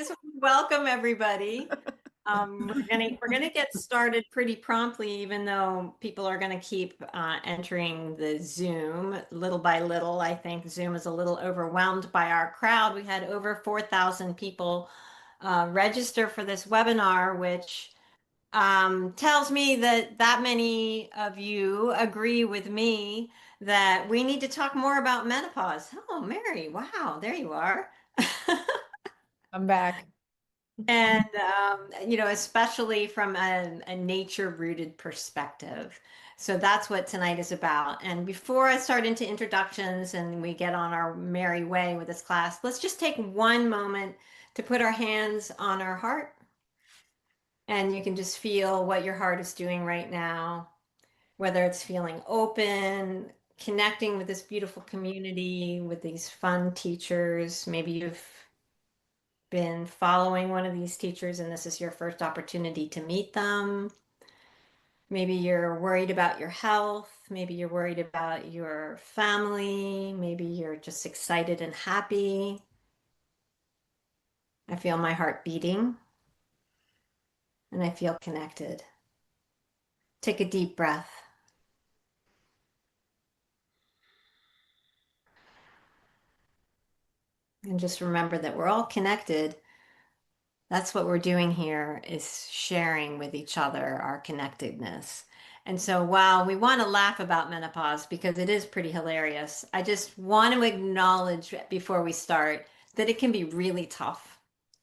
just welcome everybody. We're gonna get started pretty promptly, even though people are gonna keep entering the Zoom little by little. I think Zoom is a little overwhelmed by our crowd. We had over 4,000 people register for this webinar, which tells me that many of you agree with me that we need to talk more about menopause. Oh, Mary, wow, there you are. I'm back. And, especially from a nature-rooted perspective. So that's what tonight is about. And before I start into introductions and we get on our merry way with this class, let's just take one moment to put our hands on our heart. And you can just feel what your heart is doing right now, whether it's feeling open, connecting with this beautiful community, with these fun teachers. Maybe you've been following one of these teachers and this is your first opportunity to meet them. Maybe you're worried about your health. Maybe you're worried about your family. Maybe you're just excited and happy. I feel my heart beating and I feel connected. Take a deep breath. And just remember that we're all connected. That's what we're doing here, is sharing with each other our connectedness. And so while we want to laugh about menopause because it is pretty hilarious, I just want to acknowledge before we start that it can be really tough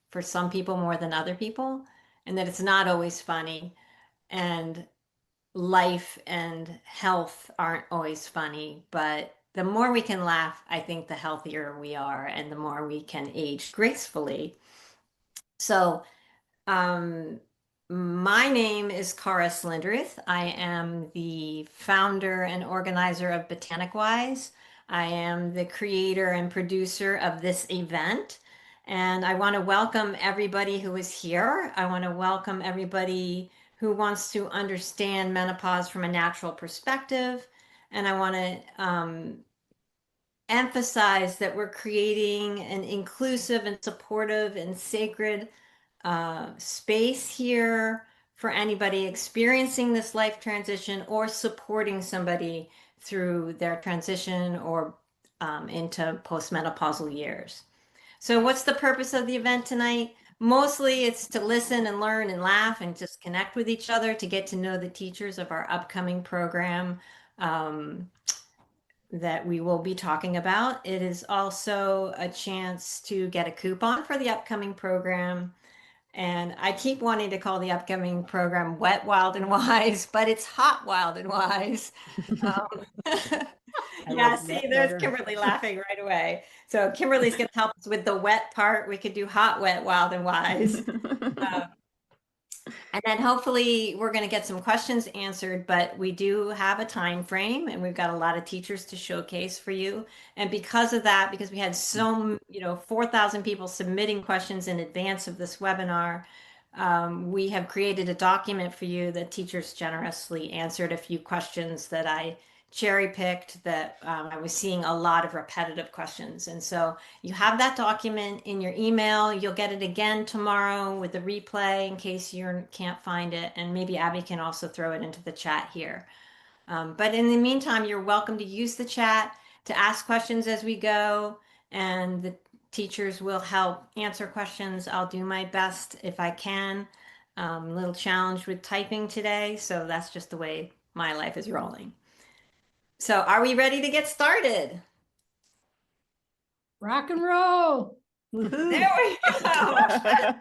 for some people more than other people, and that it's not always funny. And life and health aren't always funny, but the more we can laugh, I think the healthier we are and the more we can age gracefully. So, my name is Cara Slindrith. I am the founder and organizer of Botanic Wise. I am the creator and producer of this event. And I want to welcome everybody who is here. I want to welcome everybody who wants to understand menopause from a natural perspective. And I want to emphasize that we're creating an inclusive and supportive and sacred space here for anybody experiencing this life transition or supporting somebody through their transition or into postmenopausal years. So, what's the purpose of the event tonight? Mostly it's to listen and learn and laugh and just connect with each other to get to know the teachers of our upcoming program. That we will be talking about. It is also a chance to get a coupon for the upcoming program. And I keep wanting to call the upcoming program Wet, Wild, and Wise, but it's Hot, Wild, and Wise. Um, yeah, see, there's Kimberly laughing right away. So Kimberly's going to help us with the wet part. We could do Hot, Wet, Wild, and Wise. And then hopefully we're going to get some questions answered, but we do have a time frame and we've got a lot of teachers to showcase for you. And because of that, because we had 4,000 people submitting questions in advance of this webinar, we have created a document for you that teachers generously answered a few questions that I cherry picked that I was seeing a lot of repetitive questions. And so you have that document in your email. You'll get it again tomorrow with the replay in case you can't find it. And maybe Abby can also throw it into the chat here. But in the meantime, you're welcome to use the chat to ask questions as we go. And the teachers will help answer questions. I'll do my best if I can. A little challenge with typing today. So that's just the way my life is rolling. So are we ready to get started? Rock and roll. There we go. I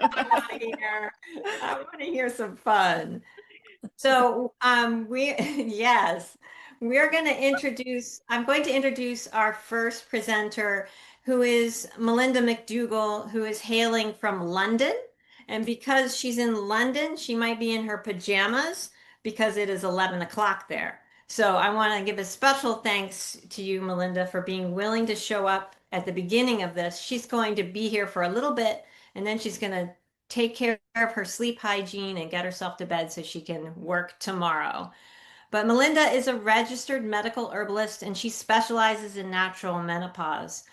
want to hear some fun. So I'm going to introduce, I'm going to introduce our first presenter, who is Melinda McDougall, who is hailing from London. And because she's in London, she might be in her pajamas because it is 11 o'clock there. So I want to give a special thanks to you, Melinda, for being willing to show up at the beginning of this. She's going to be here for a little bit, and then she's going to take care of her sleep hygiene and get herself to bed so she can work tomorrow. But Melinda is a registered medical herbalist and she specializes in natural menopause.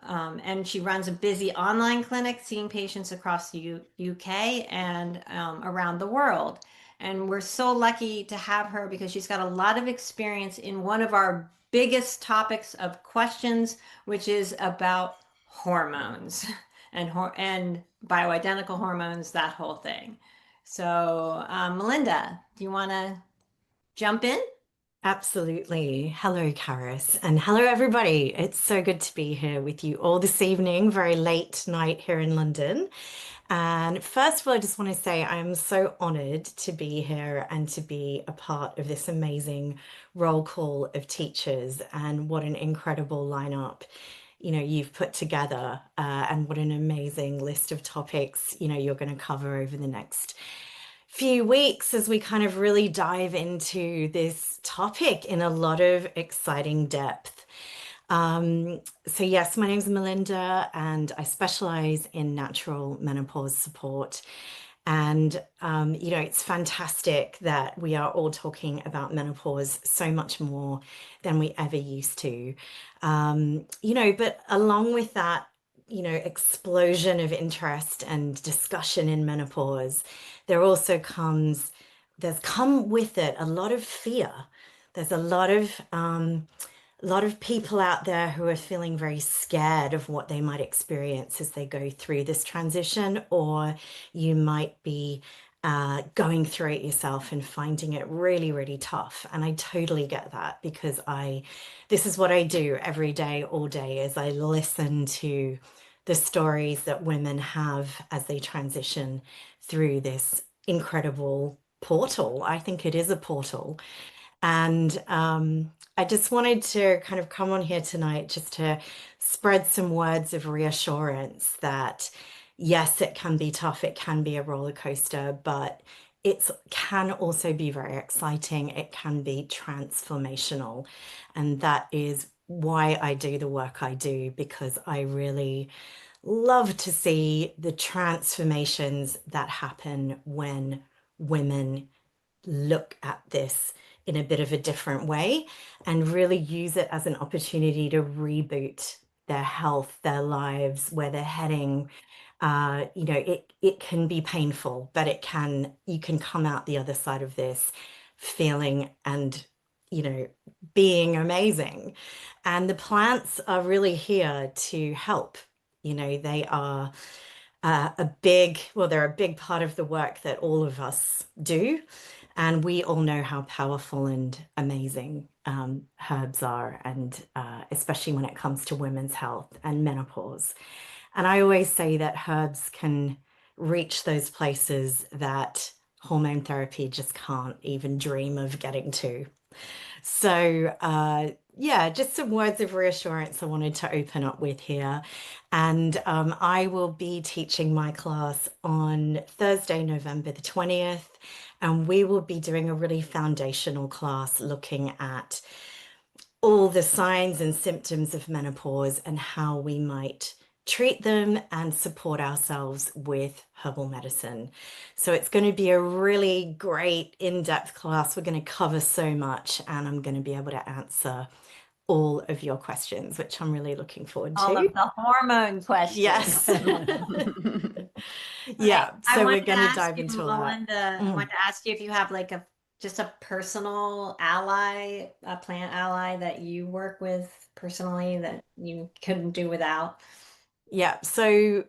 And she runs a busy online clinic seeing patients across the UK and around the world. And we're so lucky to have her because she's got a lot of experience in one of our biggest topics of questions, which is about hormones and bioidentical hormones, that whole thing. So, Melinda, do you want to jump in? Absolutely. Hello, Karis, and hello, everybody. It's so good to be here with you all this evening, very late night here in London. And first of all, I just want to say I am so honored to be here and to be a part of this amazing roll call of teachers. And what an incredible lineup, you've put together, and what an amazing list of topics, you're going to cover over the next few weeks as we kind of really dive into this topic in a lot of exciting depth. So yes, my name's Melinda and I specialize in natural menopause support. And, it's fantastic that we are all talking about menopause so much more than we ever used to. But along with that, explosion of interest and discussion in menopause, there's come with it a lot of fear. There's a lot of people out there who are feeling very scared of what they might experience as they go through this transition, or you might be going through it yourself and finding it really, really tough. And I totally get that because this is what I do every day, all day, is I listen to the stories that women have as they transition through this incredible portal. I think it is a portal. And I just wanted to kind of come on here tonight just to spread some words of reassurance that yes, it can be tough, it can be a roller coaster, but it can also be very exciting. It can be transformational. And that is why I do the work I do, because I really love to see the transformations that happen when women look at this in a bit of a different way and really use it as an opportunity to reboot their health, their lives, where they're heading. It can be painful, but you can come out the other side of this feeling and, being amazing. And the plants are really here to help. They are they're a big part of the work that all of us do. And we all know how powerful and amazing herbs are, and especially when it comes to women's health and menopause. And I always say that herbs can reach those places that hormone therapy just can't even dream of getting to. So, yeah, just some words of reassurance I wanted to open up with here. And I will be teaching my class on Thursday, November the 20th. And we will be doing a really foundational class looking at all the signs and symptoms of menopause and how we might treat them and support ourselves with herbal medicine. So it's going to be a really great in-depth class. We're going to cover so much, and I'm going to be able to answer all of your questions, which I'm really looking forward to. All of the hormone questions. Yes. Yeah. So we're going to dive into all that. Melinda, I want to ask you if you have like just a personal ally, a plant ally that you work with personally that you couldn't do without. Yeah. So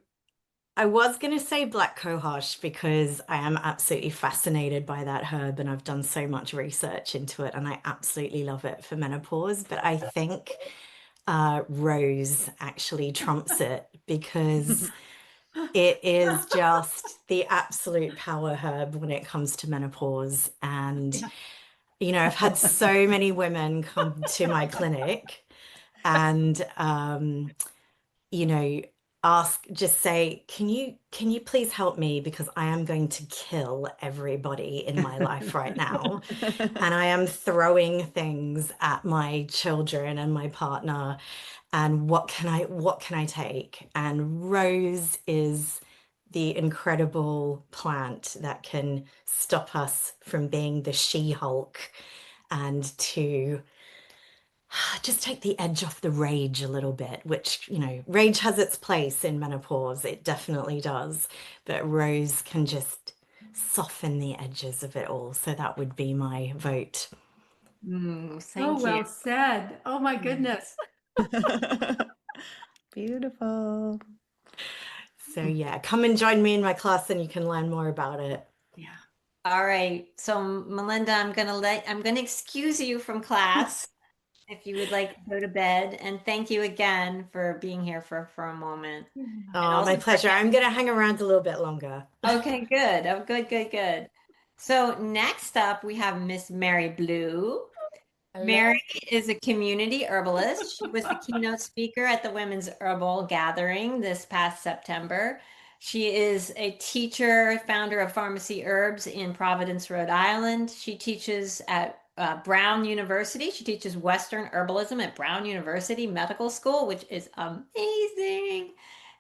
I was going to say black cohosh because I am absolutely fascinated by that herb and I've done so much research into it and I absolutely love it for menopause. But I think rose actually trumps it because it is just the absolute power herb when it comes to menopause. And, I've had so many women come to my clinic and, you know, just say, can you please help me? Because I am going to kill everybody in my life right now. And I am throwing things at my children and my partner. And what can I take? And rose is the incredible plant that can stop us from being the She-Hulk and to just take the edge off the rage a little bit, which, rage has its place in menopause. It definitely does. But Rose can just soften the edges of it all. So that would be my vote. So Thank well you. said. Oh my goodness. Beautiful. So yeah, come and join me in my class and you can learn more about it. Yeah. All right. So Melinda, I'm gonna excuse you from class if you would like to go to bed. And thank you again for being here for a moment. And Oh, also my for pleasure. I'm going to hang around a little bit longer. Okay, good. Oh, good, good, good. So next up, we have Miss Mary Blue. Hello. Mary is a community herbalist. She was the keynote speaker at the Women's Herbal Gathering this past September. She is a teacher, founder of Pharmacy Herbs in Providence, Rhode Island. She teaches at Brown University. She teaches Western herbalism at Brown University Medical School, which is amazing.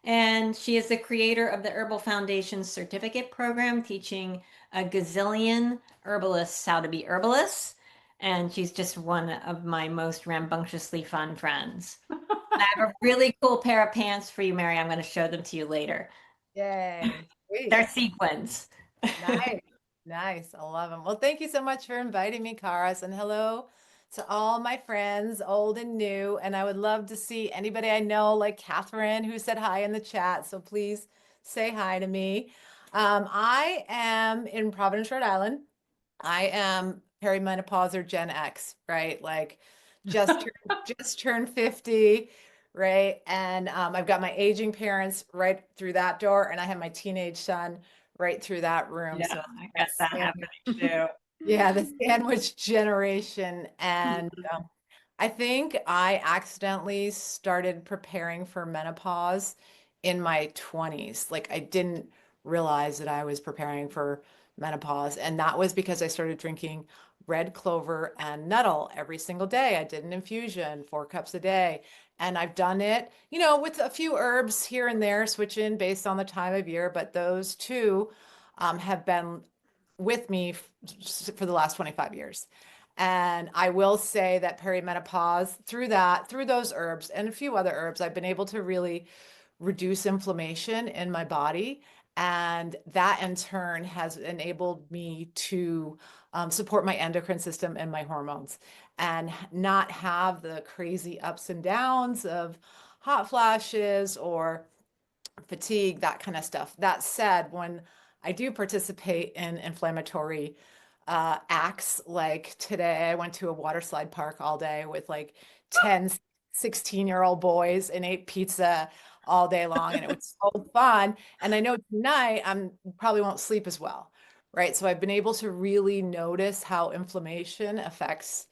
And she is the creator of the Herbal Foundation certificate program, teaching a gazillion herbalists how to be herbalists. And she's just one of my most rambunctiously fun friends. I have a really cool pair of pants for you, Mary. I'm going to show them to you later. Yay. Sweet. They're sequins. Nice. Nice. I love them. Well, thank you so much for inviting me, Karas, and hello to all my friends, old and new. And I would love to see anybody I know, like Catherine, who said hi in the chat. So please say hi to me. I am in Providence, Rhode Island. I am perimenopause or Gen X, right? Like just turned 50, right? And I've got my aging parents right through that door, and I have my teenage son right through that room. Yeah, So I got that happening too. yeah, the sandwich generation. And I think I accidentally started preparing for menopause in my 20s. Like I didn't realize that I was preparing for menopause. And that was because I started drinking red clover and nettle every single day. I did an infusion, 4 cups a day. And I've done it, with a few herbs here and there, switching based on the time of year. But those two have been with me for the last 25 years. And I will say that perimenopause, through those herbs and a few other herbs, I've been able to really reduce inflammation in my body. And that in turn has enabled me to support my endocrine system and my hormones and not have the crazy ups and downs of hot flashes or fatigue, that kind of stuff. That said, when I do participate in inflammatory acts, like today, I went to a water slide park all day with like 10, 16-year-old boys and ate pizza all day long. And it was so fun. And I know tonight I probably won't sleep as well. Right. So I've been able to really notice how inflammation affects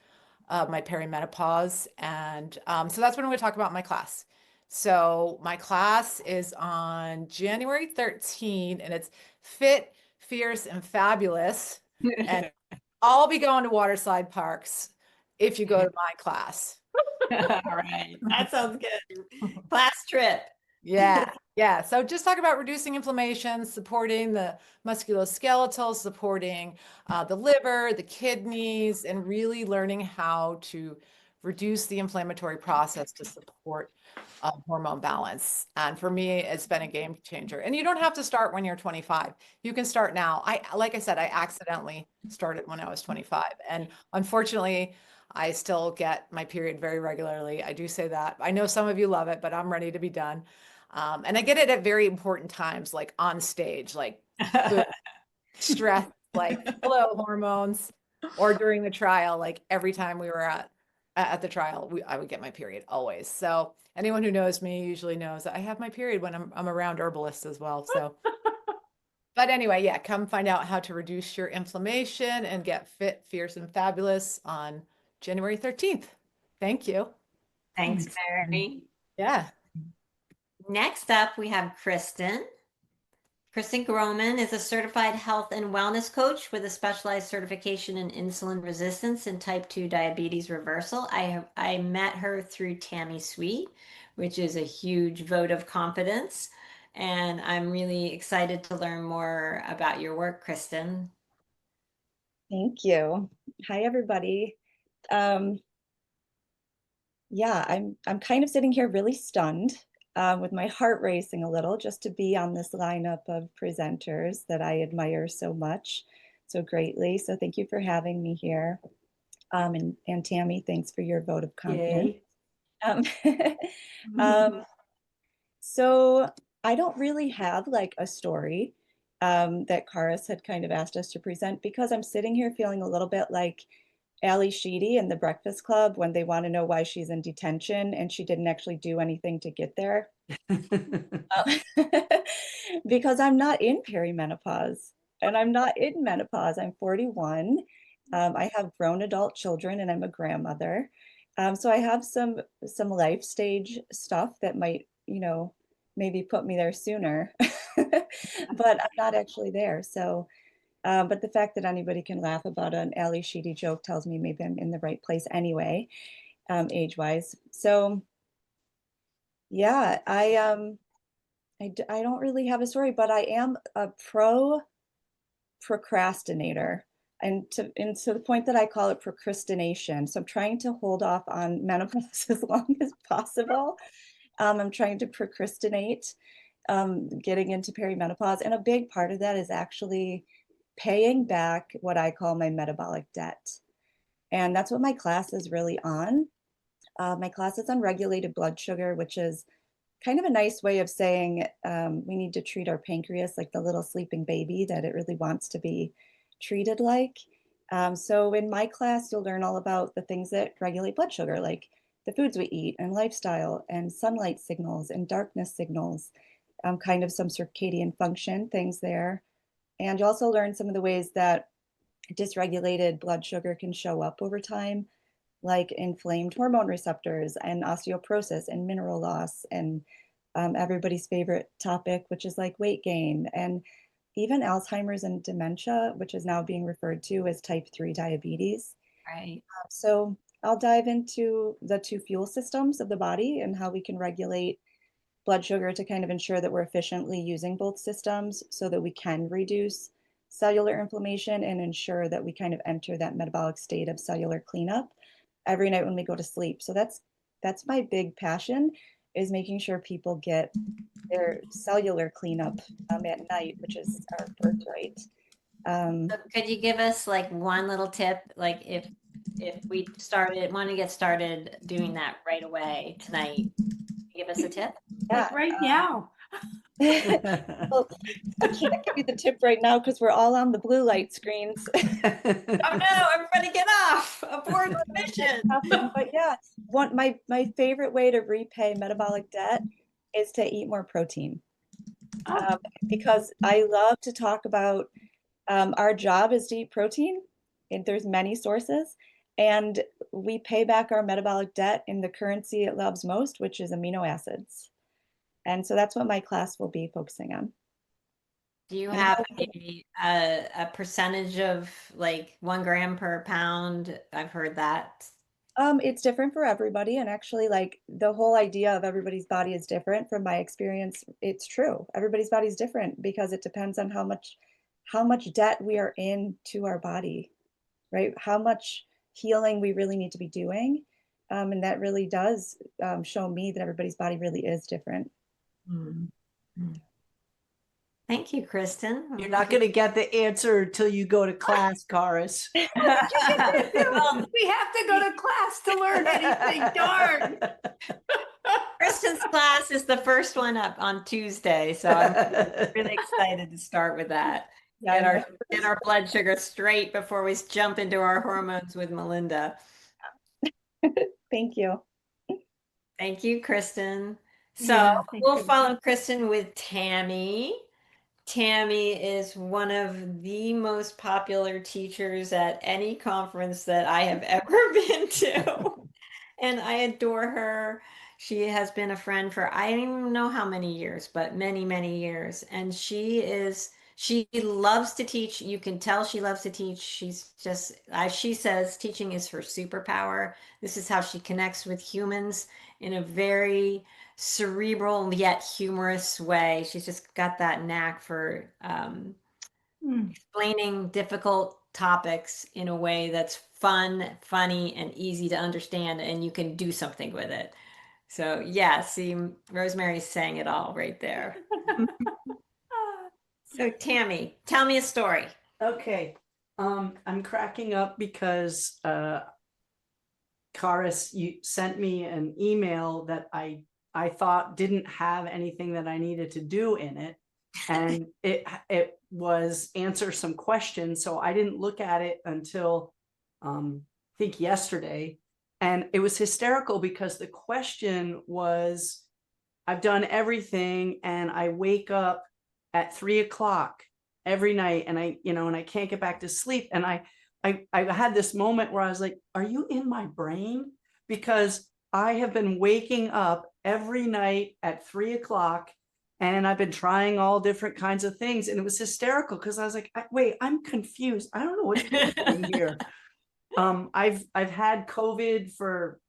my perimenopause. And so that's what I'm going to talk about in my class. So my class is on January 13th, and it's Fit, Fierce, and Fabulous. And I'll be going to water slide parks if you go to my class. All right. That sounds good. Class trip. Yeah. Yeah. So just talk about reducing inflammation, supporting the musculoskeletal, supporting the liver, the kidneys, and really learning how to reduce the inflammatory process to support hormone balance. And for me, it's been a game changer. And you don't have to start when you're 25. You can start now. Like I said, I accidentally started when I was 25. And unfortunately, I still get my period very regularly. I do say that. I know some of you love it, but I'm ready to be done. And I get it at very important times, like on stage, like stress, like hello hormones, or during the trial, like every time we were at the trial, I would get my period always. So anyone who knows me usually knows that I have my period when I'm around herbalists as well. So, but anyway, yeah, come find out how to reduce your inflammation and get fit, fierce, and fabulous on January 13th. Thank you. Thanks, Mary. Yeah. Next up, we have Kristin. Kristin Grohman is a certified health and wellness coach with a specialized certification in insulin resistance and type 2 diabetes reversal. I met her through Tammi Sweet, which is a huge vote of confidence. And I'm really excited to learn more about your work, Kristin. Thank you. Hi, everybody. Yeah, I'm kind of sitting here really stunned, with my heart racing a little just to be on this lineup of presenters that I admire so much, so greatly. So thank you for having me here. And Tammy, thanks for your vote of confidence. Yay. Um, um, so I don't really have like a story that Karis had kind of asked us to present because I'm sitting here feeling a little bit like Ali Sheedy in The Breakfast Club when they want to know why she's in detention and she didn't actually do anything to get there. Because I'm not in perimenopause and I'm not in menopause. I'm 41. I have grown adult children and I'm a grandmother. So I have some life stage stuff that might, maybe put me there sooner, but I'm not actually there. So, but the fact that anybody can laugh about an Ali Sheedy joke tells me maybe I'm in the right place anyway, age-wise. So yeah, I don't really have a story, but I am a pro procrastinator. And to the point that I call it procrastination. So I'm trying to hold off on menopause as long as possible. I'm trying to procrastinate getting into perimenopause. And a big part of that is actually paying back what I call my metabolic debt. And that's what my class is really on. My class is on regulated blood sugar, which is kind of a nice way of saying we need to treat our pancreas like the little sleeping baby that it really wants to be treated like. So in my class, you'll learn all about the things that regulate blood sugar, like the foods we eat and lifestyle and sunlight signals and darkness signals, kind of some circadian function things there. And you also learn some of the ways that dysregulated blood sugar can show up over time, like inflamed hormone receptors and osteoporosis and mineral loss and everybody's favorite topic, which is like weight gain and even Alzheimer's and dementia, which is now being referred to as type 3 diabetes. Right. So I'll dive into the two fuel systems of the body and how we can regulate blood sugar to kind of ensure that we're efficiently using both systems so that we can reduce cellular inflammation and ensure that we kind of enter that metabolic state of cellular cleanup every night when we go to sleep. So that's my big passion, is making sure people get their cellular cleanup at night, which is our birthright. So could you give us like one little tip, like if we want to get started doing that right away tonight, give us a tip? Yeah. Like right now. Well, I can't give you the tip right now because we're all on the blue light screens. Oh no, everybody get off! Abort the mission. But yeah, my favorite way to repay metabolic debt is to eat more protein. Oh. Because I love to talk about our job is to eat protein, and there's many sources, and we pay back our metabolic debt in the currency it loves most, which is amino acids. And so that's what my class will be focusing on. Do you have a percentage of like 1 gram per pound? I've heard that. It's different for everybody, and actually, like the whole idea of everybody's body is different. From my experience, it's true. Everybody's body is different because it depends on how much debt we are in to our body, right? How much healing we really need to be doing, and that really does show me that everybody's body really is different. Mm. Thank you, Kristin. You're not going to get the answer until you go to class, Karis. We have to go to class to learn anything. Darn. Kristin's class is the first one up on Tuesday, so I'm really excited to start with that. Yeah, Get our blood sugar straight before we jump into our hormones with Melinda. Thank you. Thank you, Kristin. So Yeah, we'll follow Kristin with Tammi. Tammi is one of the most popular teachers at any conference that I have ever been to. And I adore her. She has been a friend for I don't even know how many years, but many, many years. And she loves to teach. You can tell she loves to teach. She's just, as she says, teaching is her superpower. This is how she connects with humans in a very cerebral yet humorous way. She's just got that knack for explaining difficult topics in a way that's fun, funny, and easy to understand, and you can do something with it. So yeah, see, Rosemary's saying it all right there. So Tammy, tell me a story. Okay. I'm cracking up because Karis, you sent me an email that I thought didn't have anything that I needed to do in it. And it was answer some questions. So I didn't look at it until I think yesterday. And it was hysterical because the question was, I've done everything and I wake up at 3 o'clock every night and I can't get back to sleep. And I had this moment where I was like, are you in my brain? Because I have been waking up every night at 3 o'clock and I've been trying all different kinds of things. And it was hysterical because I was like, wait, I'm confused. I don't know what's happening here. I've had COVID for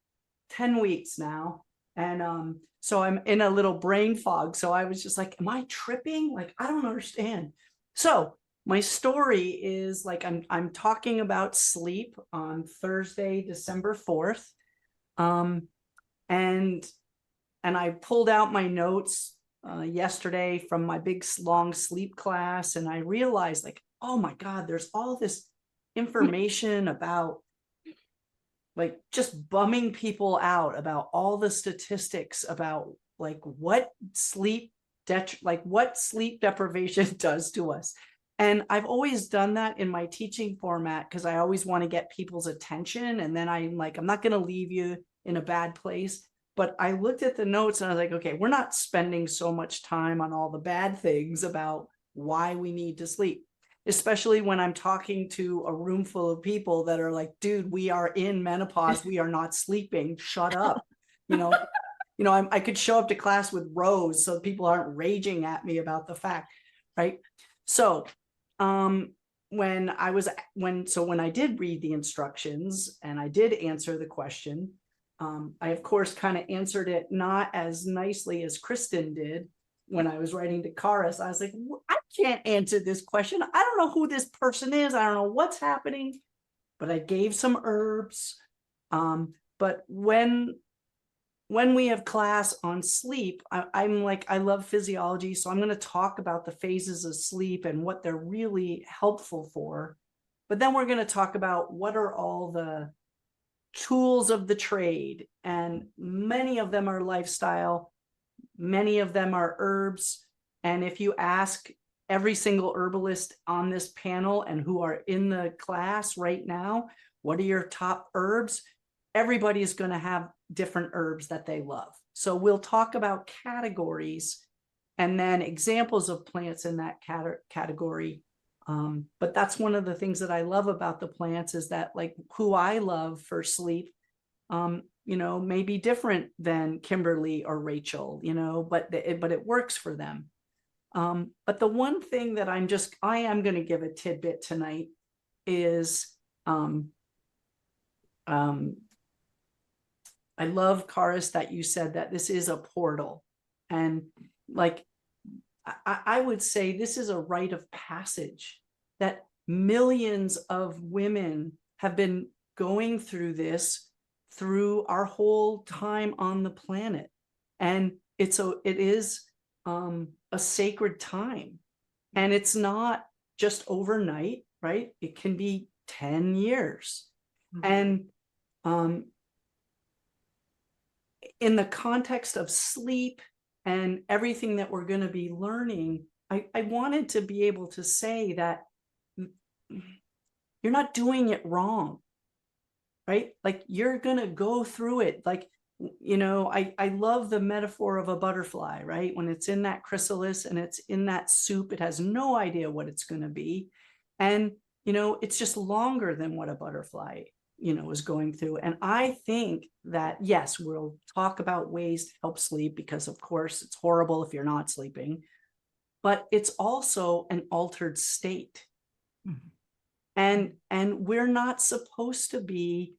10 weeks now. And so I'm in a little brain fog. So I was just like, am I tripping? Like, I don't understand. So my story is like, I'm talking about sleep on Thursday, December 4th. And I pulled out my notes yesterday from my big long sleep class. And I realized like, oh my God, there's all this information about like just bumming people out about all the statistics about like what sleep deprivation does to us. And I've always done that in my teaching format because I always want to get people's attention. And then I'm like, I'm not going to leave you in a bad place. But I looked at the notes and I was like, okay, we're not spending so much time on all the bad things about why we need to sleep, especially when I'm talking to a room full of people that are like, dude, we are in menopause. We are not sleeping. Shut up. I could show up to class with Rose so people aren't raging at me about the fact, right? So when I did read the instructions and I did answer the question, I of course kind of answered it not as nicely as Kristin did. When I was writing to Karis, I was like, I can't answer this question. I don't know who this person is. I don't know what's happening, but I gave some herbs. But when we have class on sleep, I'm like, I love physiology. So I'm going to talk about the phases of sleep and what they're really helpful for. But then we're going to talk about what are all the tools of the trade. And many of them are lifestyle. Many of them are herbs. And if you ask every single herbalist on this panel and who are in the class right now, what are your top herbs? Everybody is going to have different herbs that they love. So we'll talk about categories and then examples of plants in that category. But that's one of the things that I love about the plants is that like who I love for sleep, may be different than Kimberly or Rachael, but it works for them. But the one thing that I am going to give a tidbit tonight is, I love, Karis, that you said that this is a portal. And like, I would say this is a rite of passage that millions of women have been going through this through our whole time on the planet. And it is a sacred time. And it's not just overnight, right? It can be 10 years. Mm-hmm. And in the context of sleep and everything that we're going to be learning, I wanted to be able to say that you're not doing it wrong, right? Like you're going to go through it. Like, I love the metaphor of a butterfly, right? When it's in that chrysalis and it's in that soup, it has no idea what it's going to be. And, it's just longer than what a butterfly is going through. And I think that, yes, we'll talk about ways to help sleep because of course it's horrible if you're not sleeping, but it's also an altered state. Mm-hmm. And we're not supposed to be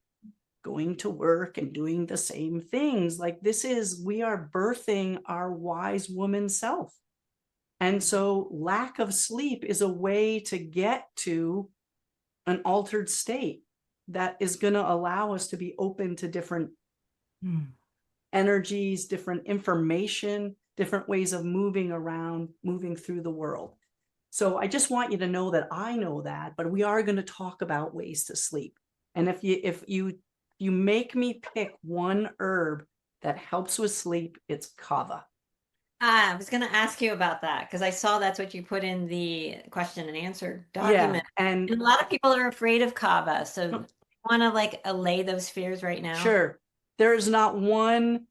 going to work and doing the same things. Like we are birthing our wise woman self. And so lack of sleep is a way to get to an altered state that is going to allow us to be open to different energies, different information, different ways of moving around, moving through the world. So I just want you to know that I know that, but we are going to talk about ways to sleep. And if you make me pick one herb that helps with sleep, it's kava. I was going to ask you about that because I saw that's what you put in the question and answer document. Yeah, and a lot of people are afraid of kava. So want to like allay those fears right now? Sure. There is not one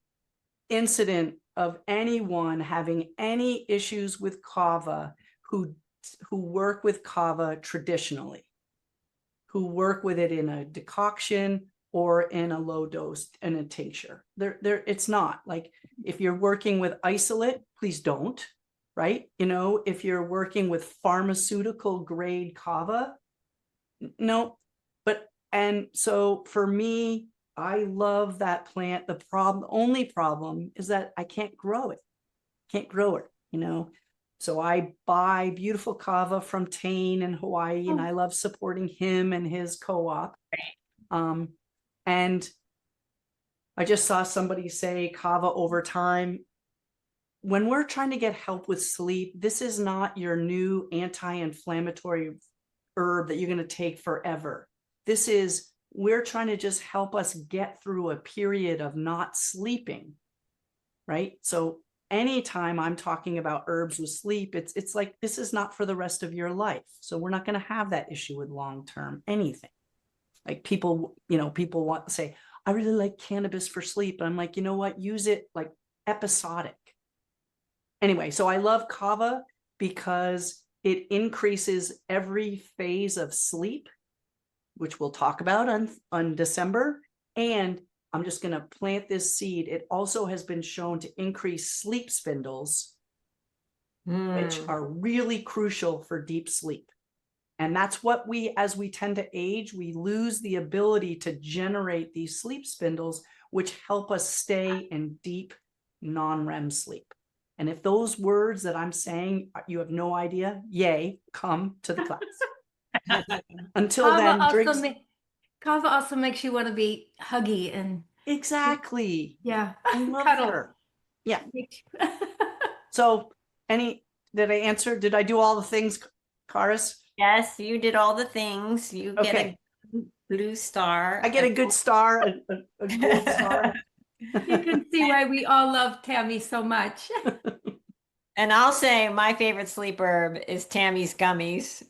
incident of anyone having any issues with kava who work with kava traditionally, who work with it in a decoction or in a low dose in a tincture. It's not like, if you're working with isolate, please don't, right? You know, if you're working with pharmaceutical grade kava, no. But, and so for me, I love that plant. The only problem is that I can't grow it. You know. So I buy beautiful kava from Tane in Hawaii, and I love supporting him and his co-op. And I just saw somebody say kava over time. When we're trying to get help with sleep, this is not your new anti-inflammatory herb that you're going to take forever. This is, we're trying to just help us get through a period of not sleeping, right? So anytime I'm talking about herbs with sleep, it's like, this is not for the rest of your life. So we're not going to have that issue with long-term anything. Like people want to say, I really like cannabis for sleep. And I'm like, you know what? Use it like episodic. Anyway, so I love kava because it increases every phase of sleep, which we'll talk about on December. And I'm just going to plant this seed. It also has been shown to increase sleep spindles, which are really crucial for deep sleep. And that's what as we tend to age, we lose the ability to generate these sleep spindles, which help us stay in deep non-REM sleep. And if those words that I'm saying, you have no idea, yay, come to the class. Until then, kava also makes you want to be huggy and exactly. Yeah. I love Cuddle. her. Yeah. So did I answer? Did I do all the things, Karis? Yes, you did all the things. You get a blue star. I get a good star, a gold star. You can see why we all love Tammi so much. And I'll say my favorite sleep herb is Tammy's gummies,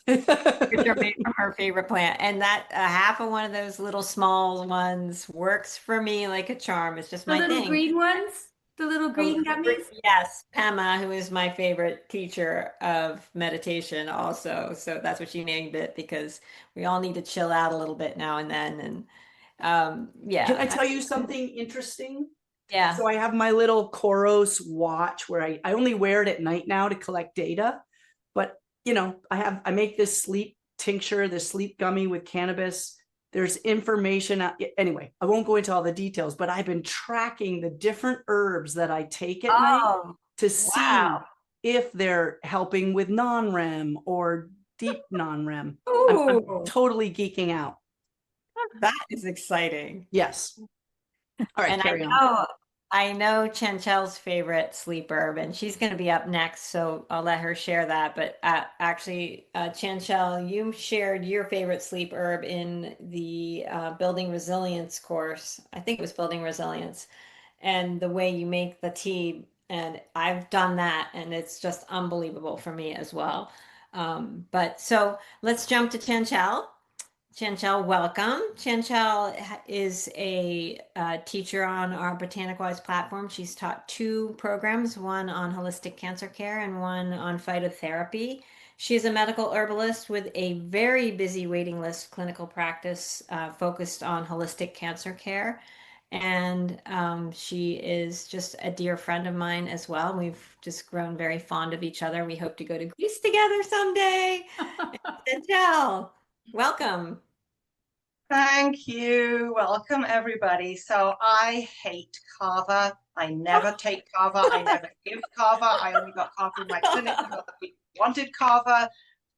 which are made from her favorite plant. And that half of one of those little small ones works for me like a charm. It's just my thing. The little green ones? The little green gummies? Yes, Pema, who is my favorite teacher of meditation also. So that's what she named it, because we all need to chill out a little bit now and then. And yeah. Can I tell you something interesting? Yeah. So I have my little Koros watch where I only wear it at night now to collect data. But, you know, I make this sleep tincture, this sleep gummy with cannabis. There's information. Anyway, I won't go into all the details, but I've been tracking the different herbs that I take at night to see if they're helping with non-REM or deep non-REM. I'm totally geeking out. That is exciting. Yes. All right, and carry on. I know Chanchal's favorite sleep herb, and she's going to be up next, so I'll let her share that. But actually, Chanchal, you shared your favorite sleep herb in the Building Resilience course. I think it was Building Resilience, and the way you make the tea. And I've done that, and it's just unbelievable for me as well. But so let's jump to Chanchal. Chanchal, welcome. Chanchal is a teacher on our Botanicwise platform. She's taught 2 programs, one on holistic cancer care and one on phytotherapy. She's a medical herbalist with a very busy waiting list clinical practice focused on holistic cancer care. And she is just a dear friend of mine as well. We've just grown very fond of each other. We hope to go to Greece together someday. Chanchal, welcome. Thank you. Welcome, everybody. So I hate kava. I never take kava. I never give kava. I only got kava in my clinic because people wanted kava.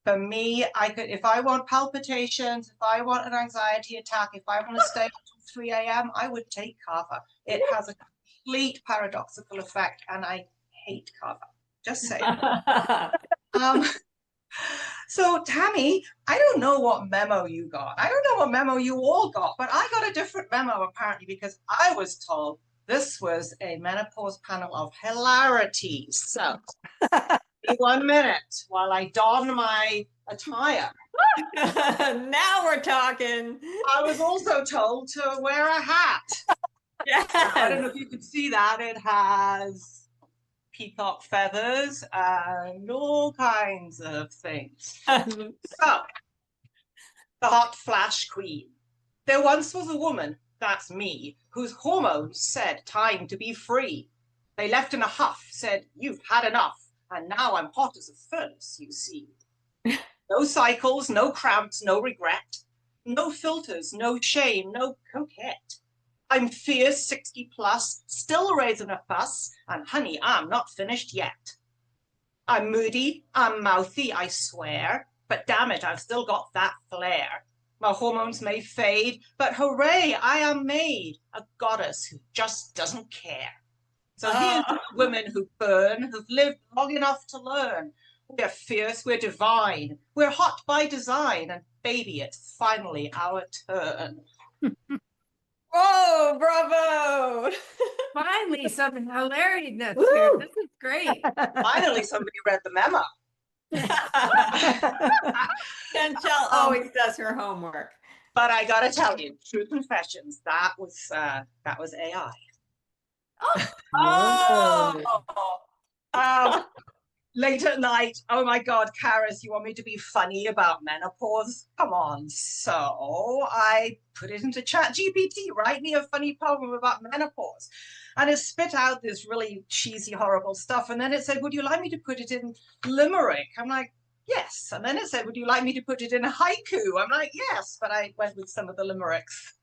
For me, I could, if I want palpitations, if I want an anxiety attack, if I want to stay up till 3 a.m., I would take kava. It has a complete paradoxical effect, and I hate kava. Just saying. So Tammi, I don't know what memo you got. I don't know what memo you all got, but I got a different memo apparently, because I was told this was a menopause panel of hilarity. So 1 minute while I don my attire. Now we're talking. I was also told to wear a hat. Yes. I don't know if you can see that. It has peacock feathers and all kinds of things. So, the hot flash queen. There once was a woman, that's me, whose hormones said time to be free. They left in a huff, said, you've had enough, and now I'm hot as a furnace, you see. No cycles, no cramps, no regret, no filters, no shame, no coquette. I'm fierce, 60 plus, still raising a fuss, and honey, I'm not finished yet. I'm moody, I'm mouthy, I swear, but damn it, I've still got that flair. My hormones may fade, but hooray, I am made a goddess who just doesn't care. So here's women who burn, who've lived long enough to learn. We're fierce, we're divine, we're hot by design, and baby, it's finally our turn. Oh, bravo. Finally, some hilarity nuts here. This is great. Finally, somebody read the memo. Chanchal always does her homework. But I gotta tell you, true confessions, that was AI. Late at night, oh my God, Karis, you want me to be funny about menopause? Come on. So I put it into ChatGPT, write me a funny poem about menopause. And it spit out this really cheesy, horrible stuff. And then it said, would you like me to put it in limerick? I'm like, yes. And then it said, would you like me to put it in haiku? I'm like, yes. But I went with some of the limericks.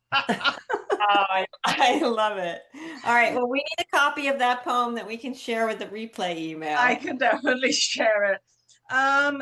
I love it. All right. Well, we need a copy of that poem that we can share with the replay email. I can definitely share it. I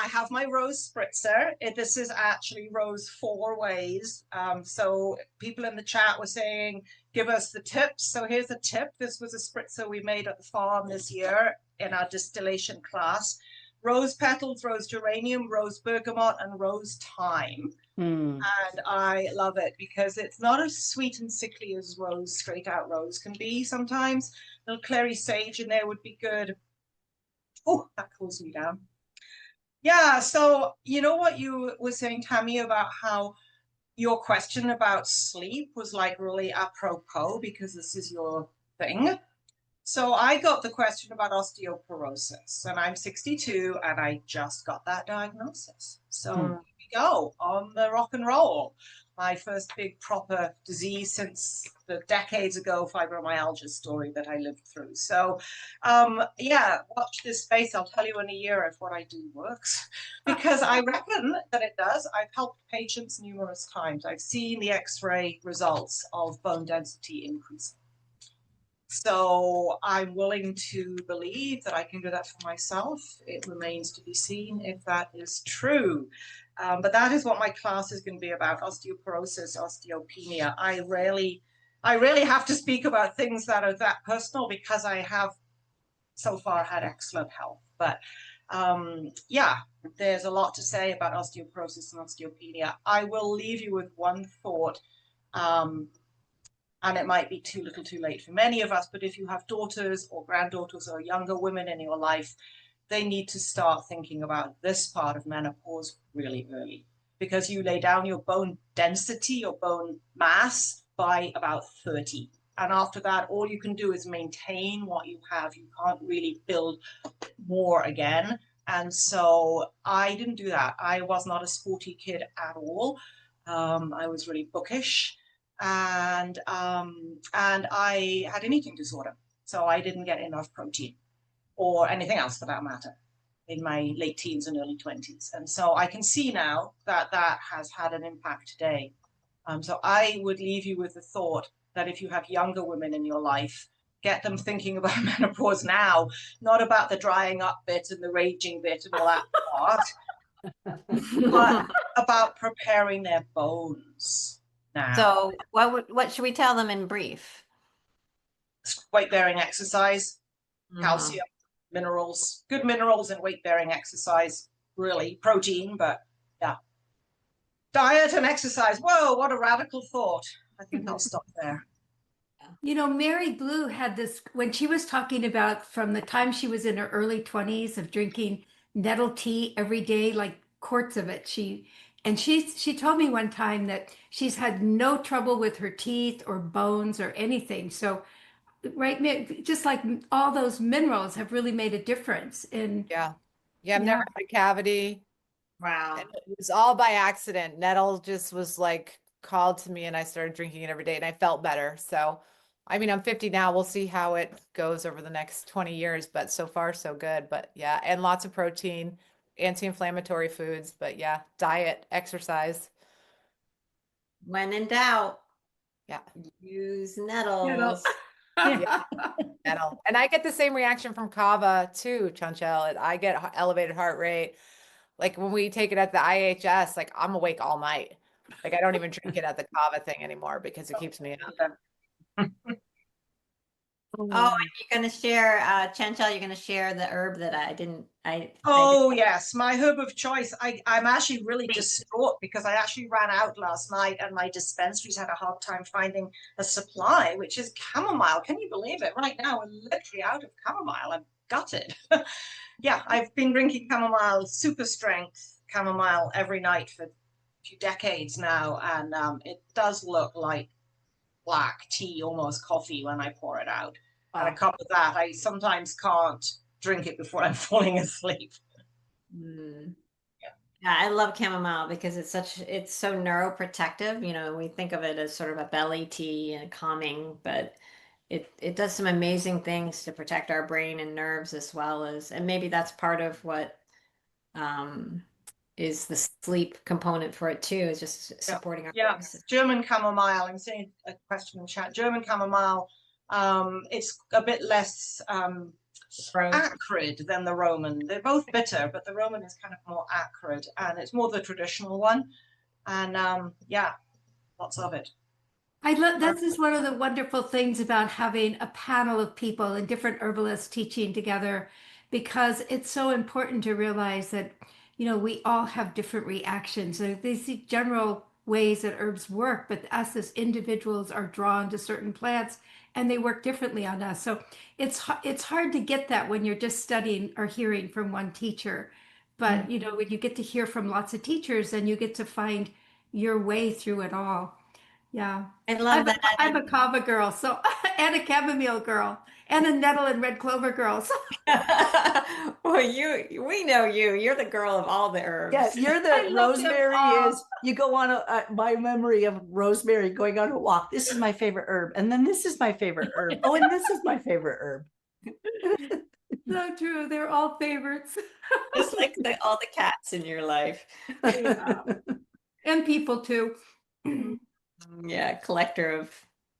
have my rose spritzer. This is actually rose 4 ways. So people in the chat were saying, give us the tips. So here's a tip. This was a spritzer we made at the farm this year in our distillation class. Rose petals, rose geranium, rose bergamot, and rose thyme. And I love it because it's not as sweet and sickly as rose, straight out rose can be sometimes. A little clary sage in there would be good. Oh, that cools me down. Yeah, so you know what you were saying, Tammi, about how your question about sleep was like really apropos because this is your thing. So I got the question about osteoporosis, and I'm 62 and I just got that diagnosis. So here we go, on the rock and roll. My first big proper disease since the decades ago fibromyalgia story that I lived through. So yeah, watch this space. I'll tell you in a year if what I do works, because I reckon that it does. I've helped patients numerous times. I've seen the X-ray results of bone density increasing. So I'm willing to believe that I can do that for myself. It remains to be seen if that is true. But that is what my class is going to be about, osteoporosis, osteopenia. I rarely have to speak about things that are that personal because I have so far had excellent health. But yeah, there's a lot to say about osteoporosis and osteopenia. I will leave you with one thought. And it might be too little too late for many of us, but if you have daughters or granddaughters or younger women in your life, they need to start thinking about this part of menopause really early, because you lay down your bone density, your bone mass by about 30. And after that, all you can do is maintain what you have. You can't really build more again. And so I didn't do that. I was not a sporty kid at all. I was really bookish. And I had an eating disorder, so I didn't get enough protein or anything else for that matter in my late teens and early 20s. And so I can see now that that has had an impact today. So I would leave you with the thought that if you have younger women in your life, get them thinking about menopause now, not about the drying up bit and the raging bit and all that part, but about preparing their bones now. So what should we tell them in brief? Weight-bearing exercise, calcium, minerals, good minerals and weight-bearing exercise, really. Protein, but yeah. Diet and exercise. Whoa, what a radical thought. I think I'll stop there. You know, Mary Blue had this when she was talking about from the time she was in her early 20s of drinking nettle tea every day, like quarts of it. She told me one time that she's had no trouble with her teeth or bones or anything. So, right, just like all those minerals have really made a difference in. Yeah. I've never had a cavity. Wow. And it was all by accident. Nettle just was like called to me and I started drinking it every day and I felt better. So, I mean, I'm 50 now. We'll see how it goes over the next 20 years, but so far so good. But yeah, and lots of protein, anti-inflammatory foods, but yeah, diet, exercise. When in doubt, Yeah. use nettles. Yeah. Nettle. And I get the same reaction from kava too, Chanchal. I get elevated heart rate. Like when we take it at the IHS, like I'm awake all night. Like I don't even drink it at the kava thing anymore because it keeps me up. Oh, and you're going to share, Chanchal, you're going to share the herb that I didn't. Oh, yes, my herb of choice. I'm actually really distraught because I actually ran out last night and my dispensaries had a hard time finding a supply, which is chamomile. Can you believe it? Right now, we're literally out of chamomile. I'm gutted. Yeah, I've been drinking chamomile, super strength chamomile every night for a few decades now. And it does look like black tea, almost coffee when I pour it out. And a cup of that, I sometimes can't drink it before I'm falling asleep. Yeah, I love chamomile because it's so neuroprotective. You know, we think of it as sort of a belly tea and calming, but it does some amazing things to protect our brain and nerves as well as, and maybe that's part of what is the sleep component for it too, is just supporting our nervous system. German chamomile, I'm seeing a question in chat. German chamomile, it's a bit less acrid than the Roman. They're both bitter, but the Roman is kind of more acrid and it's more the traditional one. And yeah, lots of it. I love this is one of the wonderful things about having a panel of people and different herbalists teaching together, because it's so important to realize that, you know, we all have different reactions. They see general ways that herbs work, but us as individuals are drawn to certain plants and they work differently on us. So it's hard to get that when you're just studying or hearing from one teacher. But, you know, when you get to hear from lots of teachers, then you get to find your way through it all. Yeah. I love that. I'm a kava girl, so and a chamomile girl, and a nettle and red clover girl. So. Well, we know you. You're the girl of all the herbs. Yeah, you're the Rosemary is. You go on my memory of Rosemary going on a walk. This is my favorite herb, and then this is my favorite herb. Oh, and this is my favorite herb. So true. They're all favorites. Just like all the cats in your life. Yeah. And people too. Yeah, collector of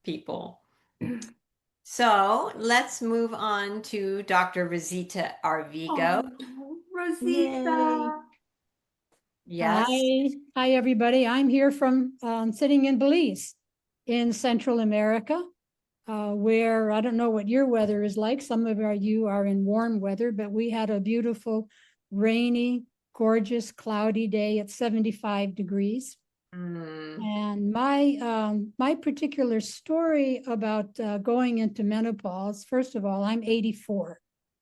people. So let's move on to Dr. Rosita Arvigo. Oh, Rosita. Yes. Hi, everybody. I'm here from sitting in Belize in Central America, where I don't know what your weather is like. Some of you are in warm weather, but we had a beautiful, rainy, gorgeous, cloudy day at 75 degrees. And my particular story about going into menopause, first of all, I'm 84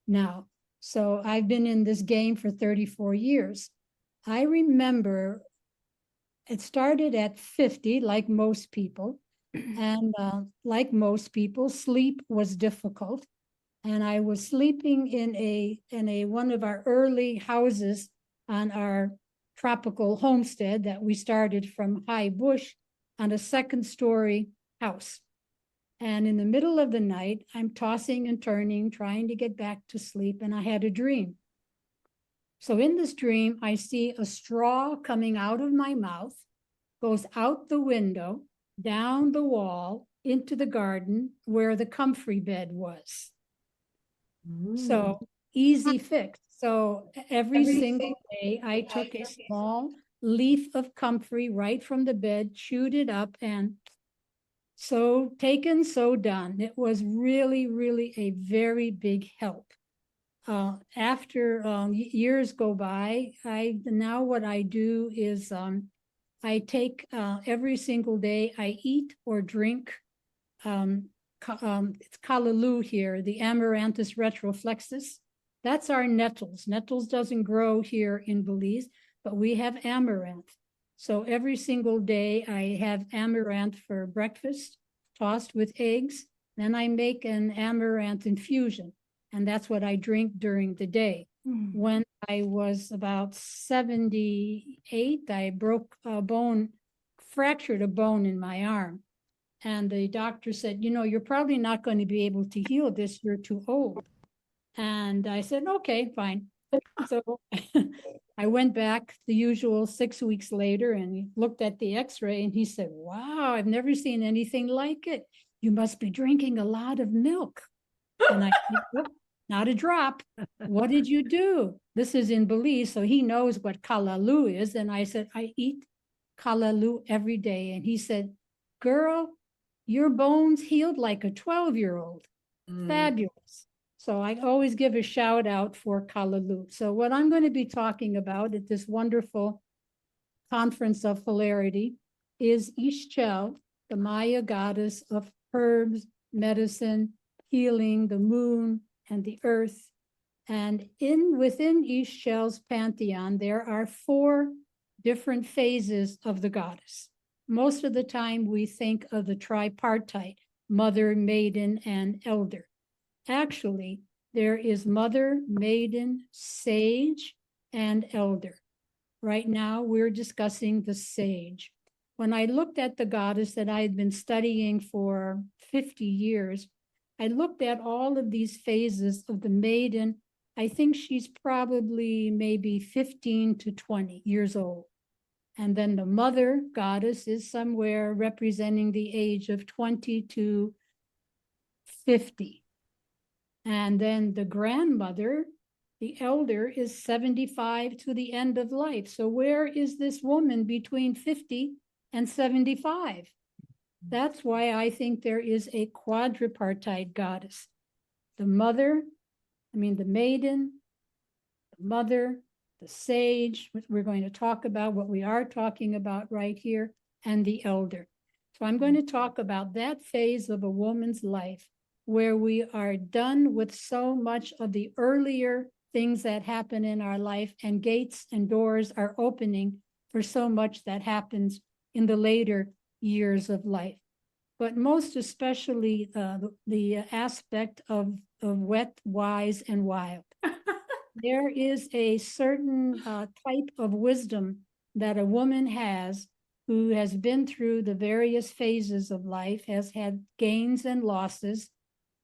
now. So I've been in this game for 34 years. I remember it started at 50, like most people. And like most people, sleep was difficult. And I was sleeping in a one of our early houses on our tropical homestead that we started from high bush on a second-story house. And in the middle of the night, I'm tossing and turning, trying to get back to sleep, and I had a dream. So in this dream, I see a straw coming out of my mouth, goes out the window, down the wall, into the garden where the comfrey bed was. So easy fix. So every single day I took a small leaf of comfrey right from the bed, chewed it up, and so taken, so done. It was really, really a very big help. After years go by, now what I do is I take every single day, I eat or drink, it's callaloo here, the Amaranthus retroflexus. That's our nettles. Nettles doesn't grow here in Belize, but we have amaranth. So every single day I have amaranth for breakfast, tossed with eggs. Then I make an amaranth infusion, and that's what I drink during the day. When I was about 78, I broke a bone, fractured a bone in my arm. And the doctor said, you know, you're probably not going to be able to heal this. You're too old. And I said, okay, fine. So I went back the usual 6 weeks later and looked at the x-ray, and he said, wow, I've never seen anything like it. You must be drinking a lot of milk. And I said, oh, not a drop. What did you do? This is in Belize, so he knows what callaloo is. And I said, I eat callaloo every day. And he said, girl, your bones healed like a 12-year-old. Fabulous. So I always give a shout out for callaloo. So what I'm going to be talking about at this wonderful conference of Hilarity is Chanchal, the Maya goddess of herbs, medicine, healing, the moon, and the earth. And within Chanchal's pantheon, there are 4 different phases of the goddess. Most of the time we think of the tripartite, mother, maiden, and elder. Actually, there is mother, maiden, sage, and elder. Right now, we're discussing the sage. When I looked at the goddess that I had been studying for 50 years, I looked at all of these phases of the maiden. I think she's probably maybe 15 to 20 years old. And then the mother goddess is somewhere representing the age of 20 to 50. And then the grandmother, the elder, is 75 to the end of life. So where is this woman between 50 and 75? That's why I think there is a quadripartite goddess. The mother, the maiden, the mother, the sage, which we're going to talk about, what we are talking about right here, and the elder. So I'm going to talk about that phase of a woman's life where we are done with so much of the earlier things that happen in our life, and gates and doors are opening for so much that happens in the later years of life. But most especially the aspect of wet, wise, and wild. There is a certain type of wisdom that a woman has who has been through the various phases of life, has had gains and losses,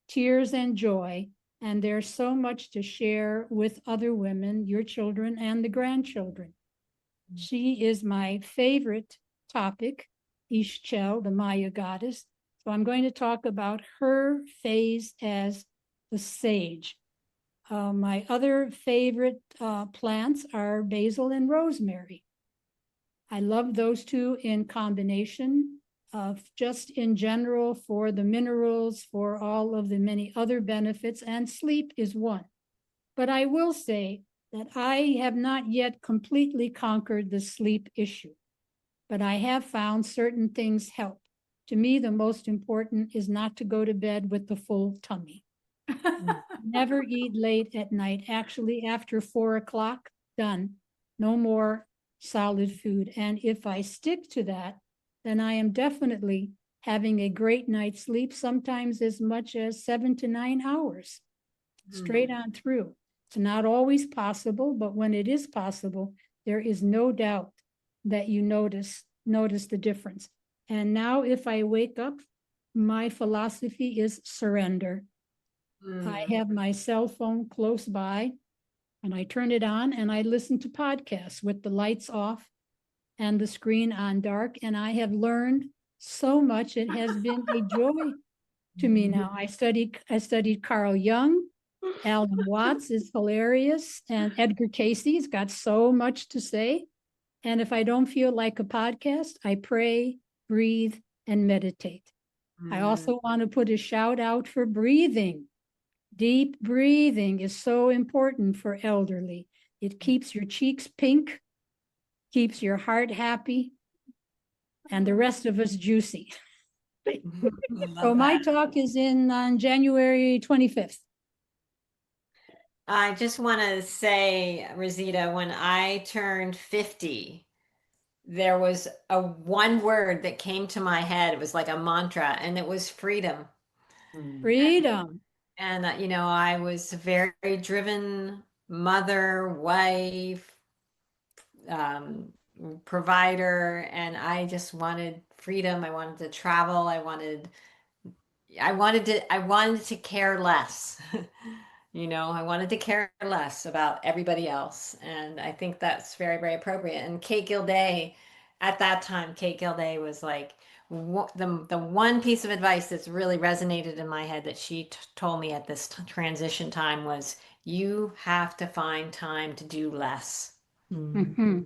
tears and joy, and there's so much to share with other women, your children and the grandchildren. She is my favorite topic, Chanchal, the Maya goddess. So I'm going to talk about her phase as the sage. My other favorite plants are basil and rosemary. I love those two in combination, just in general for the minerals, for all of the many other benefits, and sleep is one. But I will say that I have not yet completely conquered the sleep issue, but I have found certain things help. To me, the most important is not to go to bed with the full tummy. Never eat late at night. Actually, after 4 o'clock, done. No more solid food. And if I stick to that, then I am definitely having a great night's sleep, sometimes as much as 7 to 9 hours, straight on through. It's not always possible, but when it is possible, there is no doubt that you notice the difference. And now if I wake up, my philosophy is surrender. I have my cell phone close by, and I turn it on and I listen to podcasts with the lights off and the screen on dark. And I have learned so much. It has been a joy to me now. I studied Carl Jung. Alan Watts is hilarious, and Edgar Casey's got so much to say. And if I don't feel like a podcast, I pray, breathe, and meditate. I also want to put a shout out for breathing. Deep breathing is so important for elderly. It keeps your cheeks pink, keeps your heart happy, and the rest of us juicy. So my talk is on January 25th. I just want to say, Rosita, when I turned 50, there was a one word that came to my head. It was like a mantra, and it was freedom. Freedom. And, I was a very driven mother, wife, provider, and I just wanted freedom. I wanted to travel. I wanted to care less. I wanted to care less about everybody else. And I think that's very, very appropriate. And Kate Gilday, at that time, Kate Gilday was like the one piece of advice that's really resonated in my head that she told me at this transition time was, you have to find time to do less. Mm-hmm.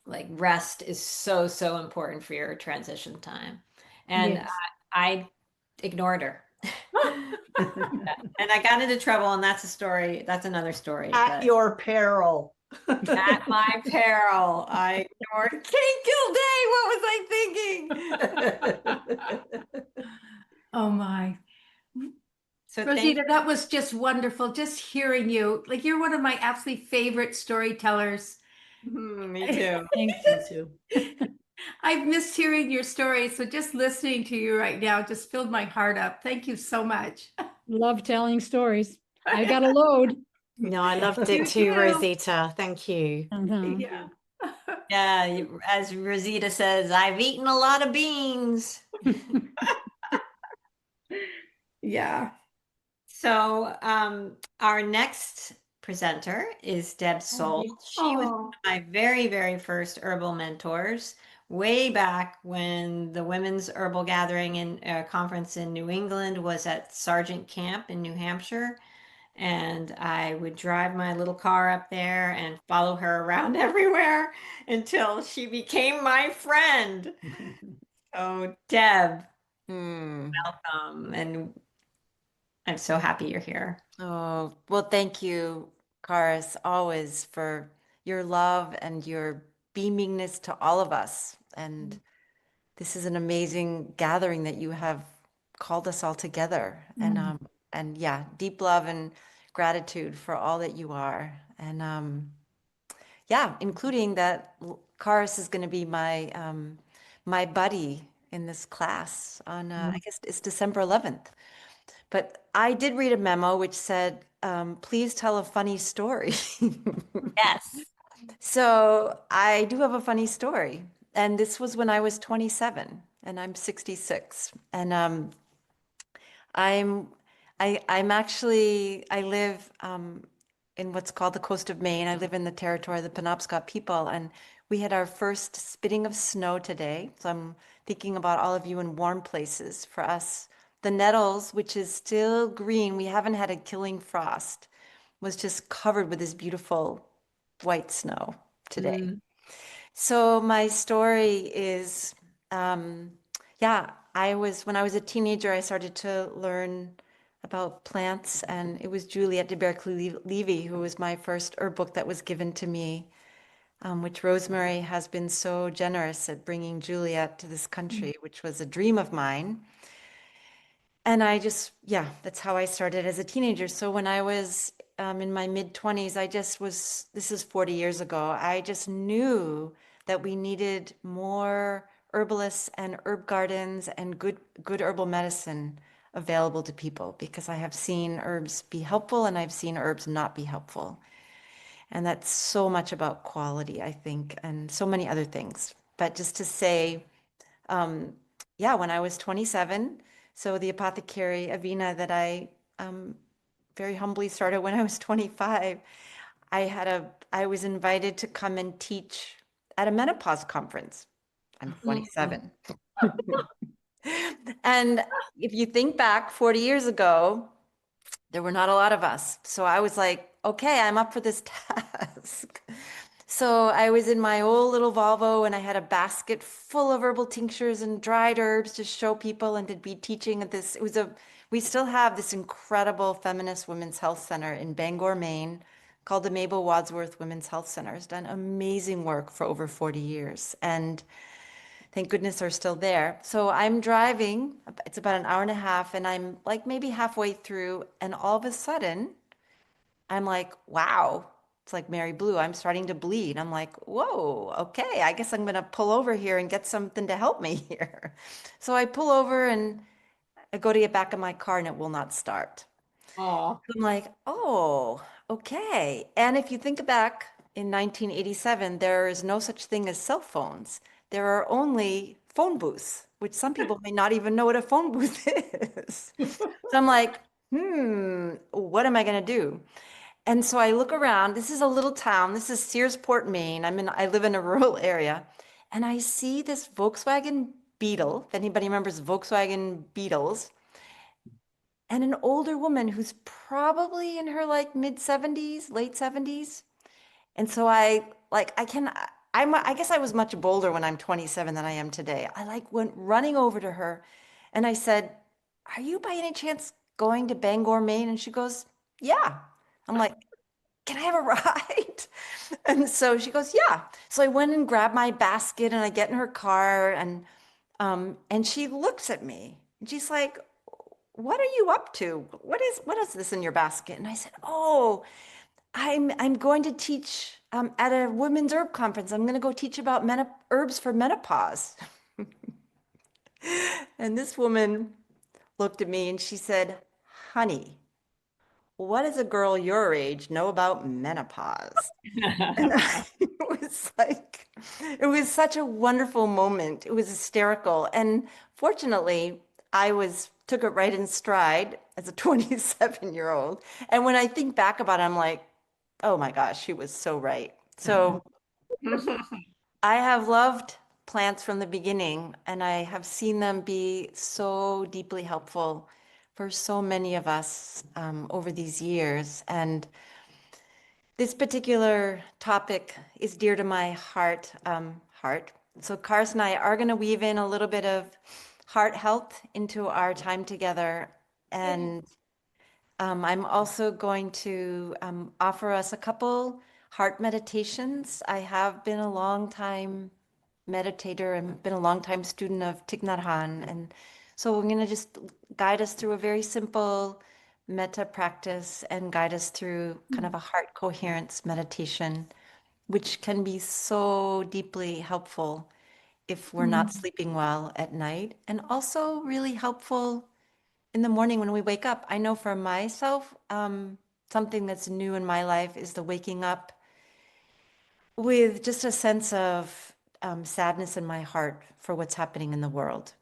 Like rest is so, so important for your transition time. And Yes. I ignored her. And I got into trouble, and that's a story. That's another story. At your peril. At my peril, I ignored Kate Gilday. What was I thinking? Oh my. So Rosita, that was just wonderful. Just hearing you. Like, you're one of my absolutely favorite storytellers. Me too. Thanks. Me too. I've missed hearing your story. So just listening to you right now just filled my heart up. Thank you so much. Love telling stories. I got a load. No, I loved You it too, too. Rosita. Thank you. Yeah. Yeah, as Rosita says, I've eaten a lot of beans. Yeah. So our next presenter is Deb Soule. She was one of my very, very first herbal mentors way back when the Women's Herbal Gathering and Conference in New England was at Sergeant Camp in New Hampshire. And I would drive my little car up there and follow her around everywhere until she became my friend. So Deb, welcome. And I'm so happy you're here. Oh, well, thank you, Karis, always for your love and your beamingness to all of us. And this is an amazing gathering that you have called us all together. And yeah, deep love and gratitude for all that you are. And yeah, including that Karis is going to be my my buddy in this class on I guess it's December 11th. But I did read a memo which said, please tell a funny story. Yes. So I do have a funny story. And this was when I was 27 and I'm 66. And I live in what's called the coast of Maine. I live in the territory of the Penobscot people. And we had our first spitting of snow today. So I'm thinking about all of you in warm places. For us, the Nettles, which is still green, we haven't had a killing frost, was just covered with this beautiful white snow today. So my story is, yeah, when I was a teenager, I started to learn about plants, and it was Juliette de Berkeley-Levy who was my first herb book that was given to me, which Rosemary has been so generous at bringing Juliette to this country, which was a dream of mine. And yeah, that's how I started as a teenager. So when I was in my mid-20s, this is 40 years ago, I just knew that we needed more herbalists and herb gardens and good herbal medicine available to people, because I have seen herbs be helpful and I've seen herbs not be helpful. And that's so much about quality, I think, and so many other things. But just to say, yeah, when I was 27, so the apothecary Avena that I very humbly started when I was 25, I was invited to come and teach at a menopause conference. I'm 27. And if you think back 40 years ago, there were not a lot of us. So I was like, okay, I'm up for this task. So I was in my old little Volvo and I had a basket full of herbal tinctures and dried herbs to show people and to be teaching at this. We still have this incredible feminist women's health center in Bangor, Maine, called the Mabel Wadsworth Women's Health Center. It's done amazing work for over 40 years. And thank goodness they're still there. So I'm driving, it's about an hour and a half, and I'm like maybe halfway through, and all of a sudden, I'm like, wow, it's like Mary Blue. I'm starting to bleed. I'm like, whoa, okay, I guess I'm going to pull over here and get something to help me here. So I pull over and I go to get back in my car and it will not start. Oh, I'm like, oh, okay. And if you think back in 1987, there is no such thing as cell phones. There are only phone booths, which some people may not even know what a phone booth is. So I'm like, what am I going to do? And so I look around. This is a little town. This is Searsport, Maine. I live in a rural area. And I see this Volkswagen Beetle, if anybody remembers Volkswagen Beetles, and an older woman who's probably in her like mid 70s, late 70s. And so I guess I was much bolder when I'm 27 than I am today. I like went running over to her and I said, "Are you by any chance going to Bangor, Maine?" And she goes, "Yeah." I'm like, "Can I have a ride?" And so she goes, "Yeah." So I went and grabbed my basket and I get in her car and she looks at me and she's like, "What are you up to? What is this in your basket?" And I said, "Oh, I'm going to teach at a women's herb conference. I'm going to go teach about herbs for menopause." And this woman looked at me and she said, "Honey, what does a girl your age know about menopause?" And it was such a wonderful moment. It was hysterical. And fortunately, took it right in stride as a 27-year-old. And when I think back about it, I'm like, oh my gosh, she was so right. So I have loved plants from the beginning, and I have seen them be so deeply helpful for so many of us over these years. And this particular topic is dear to my heart. So Cars and I are going to weave in a little bit of heart health into our time together. And I'm also going to offer us a couple heart meditations. I have been a long time meditator and been a long time student of Thich Nhat Hanh. And so we're going to just guide us through a very simple metta practice and guide us through kind of a heart coherence meditation, which can be so deeply helpful if we're not sleeping well at night, and also really helpful in the morning when we wake up. I know for myself, something that's new in my life is the waking up with just a sense of sadness in my heart for what's happening in the world.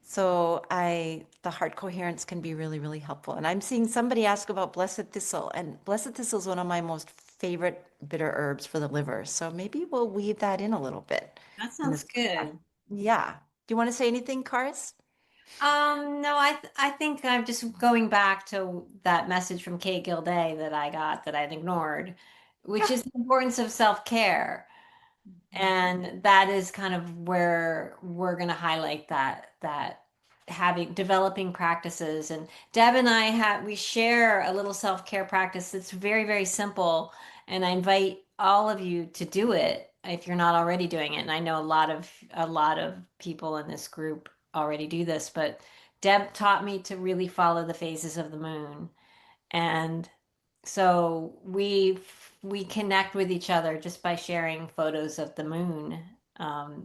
So the heart coherence can be really, really helpful. And I'm seeing somebody ask about blessed thistle, and blessed thistle is one of my most favorite bitter herbs for the liver. So maybe we'll weave that in a little bit. that sounds good. Yeah. Do you want to say anything, Karis? No, I think I'm just going back to that message from Kate Gilday that I got that I'd ignored, which is the importance of self-care. And that is kind of where we're going to highlight that developing practices. And Deb and we share a little self-care practice that's very, very simple. And I invite all of you to do it if you're not already doing it. And I know a lot of people in this group already do this, but Deb taught me to really follow the phases of the moon. And so we connect with each other just by sharing photos of the moon,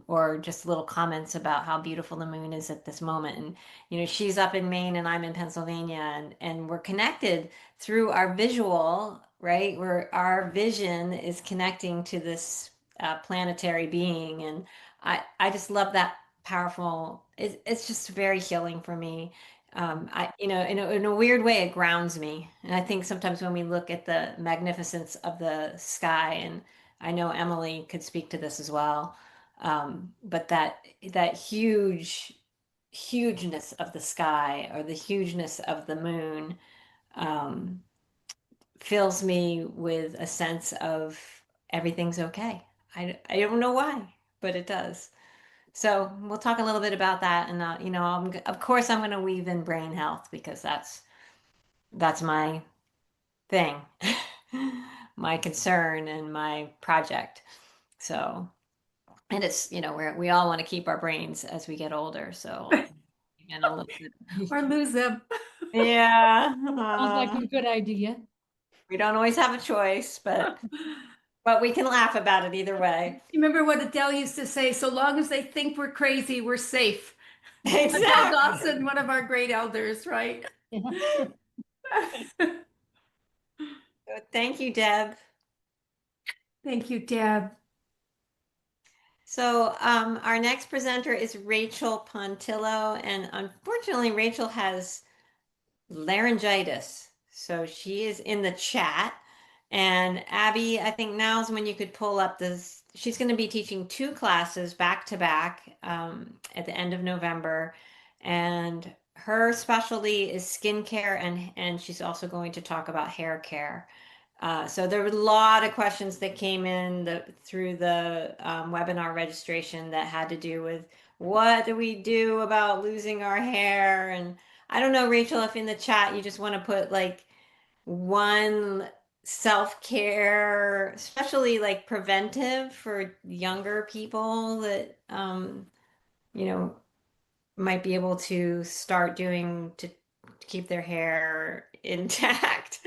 or just little comments about how beautiful the moon is at this moment. And she's up in Maine and I'm in Pennsylvania, and we're connected through our visual, right? Where our vision is connecting to this planetary being, and I just love that powerful. It's just very healing for me. In a weird way, it grounds me. And I think sometimes when we look at the magnificence of the sky, and I know Emily could speak to this as well, But that hugeness of the sky or the hugeness of the moon um, fills me with a sense of everything's okay. I don't know why, but it does. So we'll talk a little bit about that, and of course I'm going to weave in brain health because that's my thing, my concern and my project. So, and it's we all want to keep our brains as we get older. So, or lose them. Yeah, Sounds like a good idea. we don't always have a choice, but we can laugh about it either way. You remember what Adele used to say? So long as they think we're crazy, we're safe. Exactly. Adele Dawson, one of our great elders, right? Thank you, Deb. Thank you, Deb. So our next presenter is Rachael Pontillo, and unfortunately, Rachael has laryngitis, so she is in the chat. And Abby, I think now's when you could pull up this. She's going to be teaching 2 classes back to back at the end of November, and her specialty is skincare, and she's also going to talk about hair care. So there were a lot of questions that came in through the webinar registration that had to do with what do we do about losing our hair? And I don't know, Rachael, if in the chat you just want to put like one self-care, especially like preventive for younger people that might be able to start doing to keep their hair intact.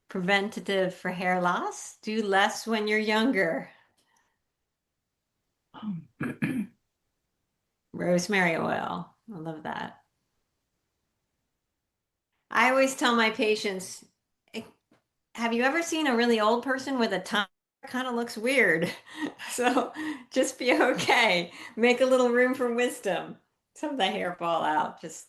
Preventative for hair loss. Do less when you're younger. Rosemary oil. I love that. I always tell my patients, have you ever seen a really old person with a tongue? It kind of looks weird. So just be okay. Make a little room for wisdom. Some of the hair fall out. Just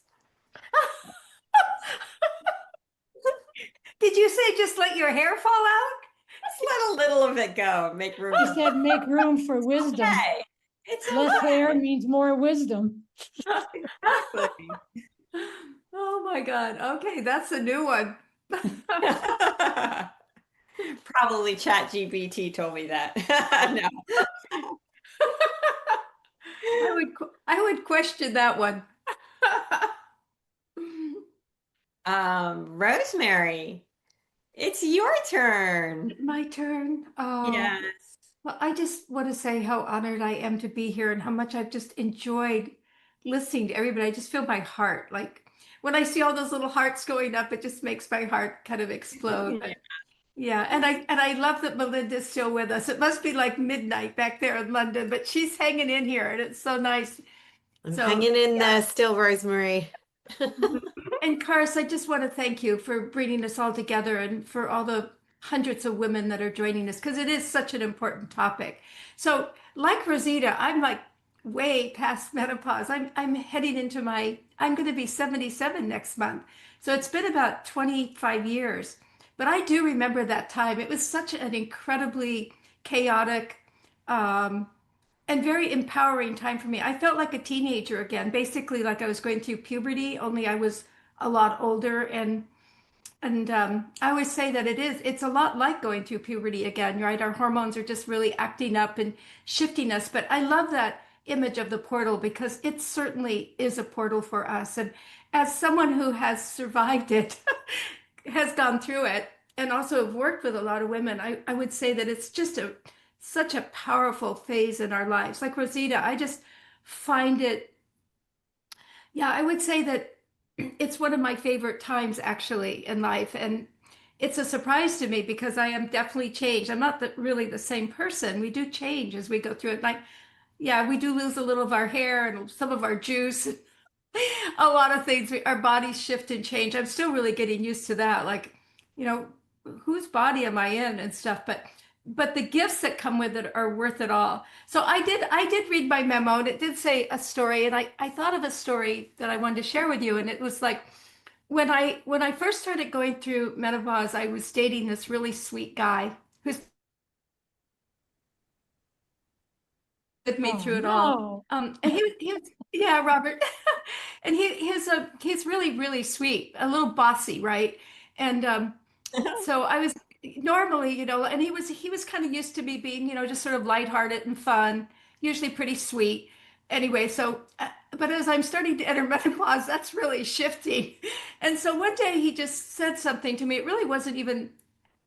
Did you say just let your hair fall out? Just let a little of it go. Make room. She said make room for wisdom. Okay. It's Less okay. hair means more wisdom. Oh my God. Okay, that's a new one. Probably ChatGPT told me that. No. I would question that one. Rosemary, it's your turn. My turn. Oh, Yes. well, I just want to say how honored I am to be here and how much I've just enjoyed listening to everybody. I just feel my heart. Like when I see all those little hearts going up, it just makes my heart kind of explode. But, yeah, and I love that Melinda's still with us. It must be like midnight back there in London, but she's hanging in here, and it's so nice. I'm hanging in there still, Rosemary. And Karis, I just want to thank you for bringing us all together and for all the hundreds of women that are joining us because it is such an important topic. So, like Rosita, I'm like way past menopause. I'm heading into I'm going to be 77 next month. So it's been about 25 years. But I do remember that time. It was such an incredibly chaotic and very empowering time for me. I felt like a teenager again, basically like I was going through puberty, only I was a lot older. And I always say that it's a lot like going through puberty again, right? Our hormones are just really acting up and shifting us. But I love that image of the portal because it certainly is a portal for us. And as someone who has survived it, has gone through it, and also have worked with a lot of women, I would say that it's just such a powerful phase in our lives. Like Rosita, I just find it, yeah, I would say that it's one of my favorite times actually in life. And it's a surprise to me because I am definitely changed. I'm not really the same person. We do change as we go through it. Like, yeah, we do lose a little of our hair and some of our juice. A lot of things, our bodies shift and change. I'm still really getting used to that. Like, whose body am I in and stuff. But the gifts that come with it are worth it all. So I did read my memo and it did say a story, and I thought of a story that I wanted to share with you. And it was like when I first started going through menopause, I was dating this really sweet guy who's with me Oh, through it all. no. And he was, yeah, Robert, and he's really, really sweet, a little bossy, right? And so I was normally, and he was kind of used to me being, just sort of lighthearted and fun, usually pretty sweet. Anyway, so but as I'm starting to enter menopause, that's really shifting. And so one day he just said something to me. It really wasn't even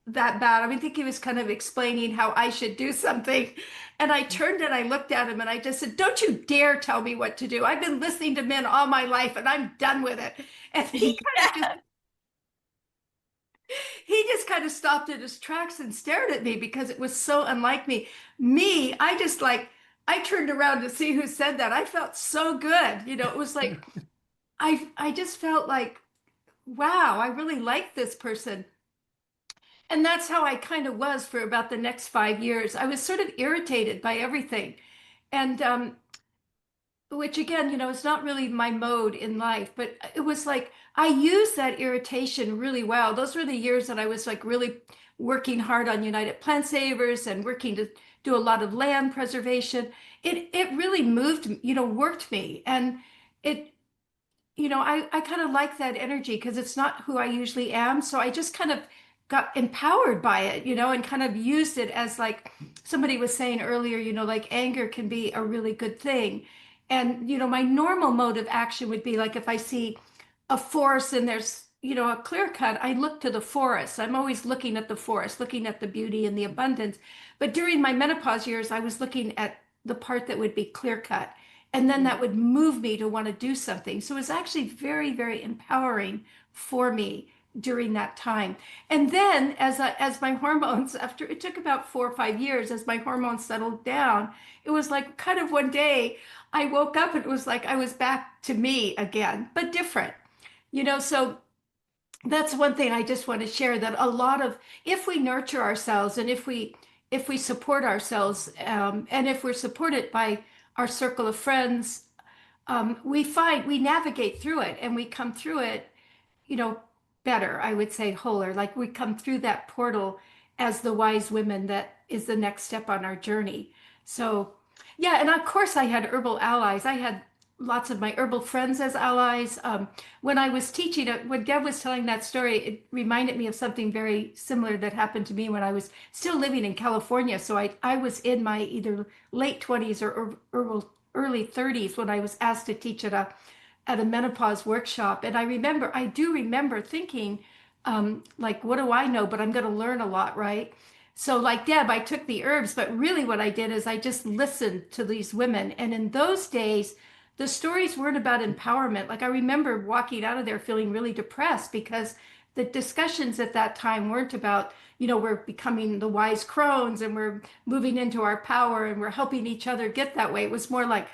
that bad. I mean, I think he was kind of explaining how I should do something. And I turned and I looked at him and I just said, "Don't you dare tell me what to do. I've been listening to men all my life and I'm done with it." And he just kind of stopped in his tracks and stared at me because it was so unlike me. I turned around to see who said that. I felt so good. It was like I just felt like, wow, I really like this person. And that's how I kind of was for about the next 5 years. I was sort of irritated by everything. And which again, is not really my mode in life, but it was like I used that irritation really well. Those were the years that I was like really working hard on United Plant Savers and working to do a lot of land preservation. It really moved, worked me. And it, I kind of like that energy because it's not who I usually am. So I just kind of got empowered by it, and kind of used it as like somebody was saying earlier, like anger can be a really good thing. And, my normal mode of action would be like if I see a forest and there's, a clear cut, I look to the forest. I'm always looking at the forest, looking at the beauty and the abundance. But during my menopause years, I was looking at the part that would be clear cut. And then that would move me to want to do something. So it was actually very, very empowering for me during that time. And then as my hormones, after it took about 4 or 5 years, as my hormones settled down, it was like kind of one day I woke up and it was like I was back to me again, but different. So that's one thing I just want to share, that a lot of, if we nurture ourselves and if we support ourselves, and if we're supported by our circle of friends, we navigate through it and we come through it, you know, better, I would say, wholer. Like we come through that portal as the wise women that is the next step on our journey. So, yeah, and of course, I had herbal allies. I had lots of my herbal friends as allies. When I was teaching, when Deb was telling that story, it reminded me of something very similar that happened to me when I was still living in California. So I was in my either late 20s or early 30s when I was asked to teach at a menopause workshop. And I do remember thinking, like, what do I know? But I'm going to learn a lot, right? So, like Deb, I took the herbs, but really what I did is I just listened to these women. And in those days, the stories weren't about empowerment. Like I remember walking out of there feeling really depressed because the discussions at that time weren't about, we're becoming the wise crones and we're moving into our power and we're helping each other get that way. It was more like,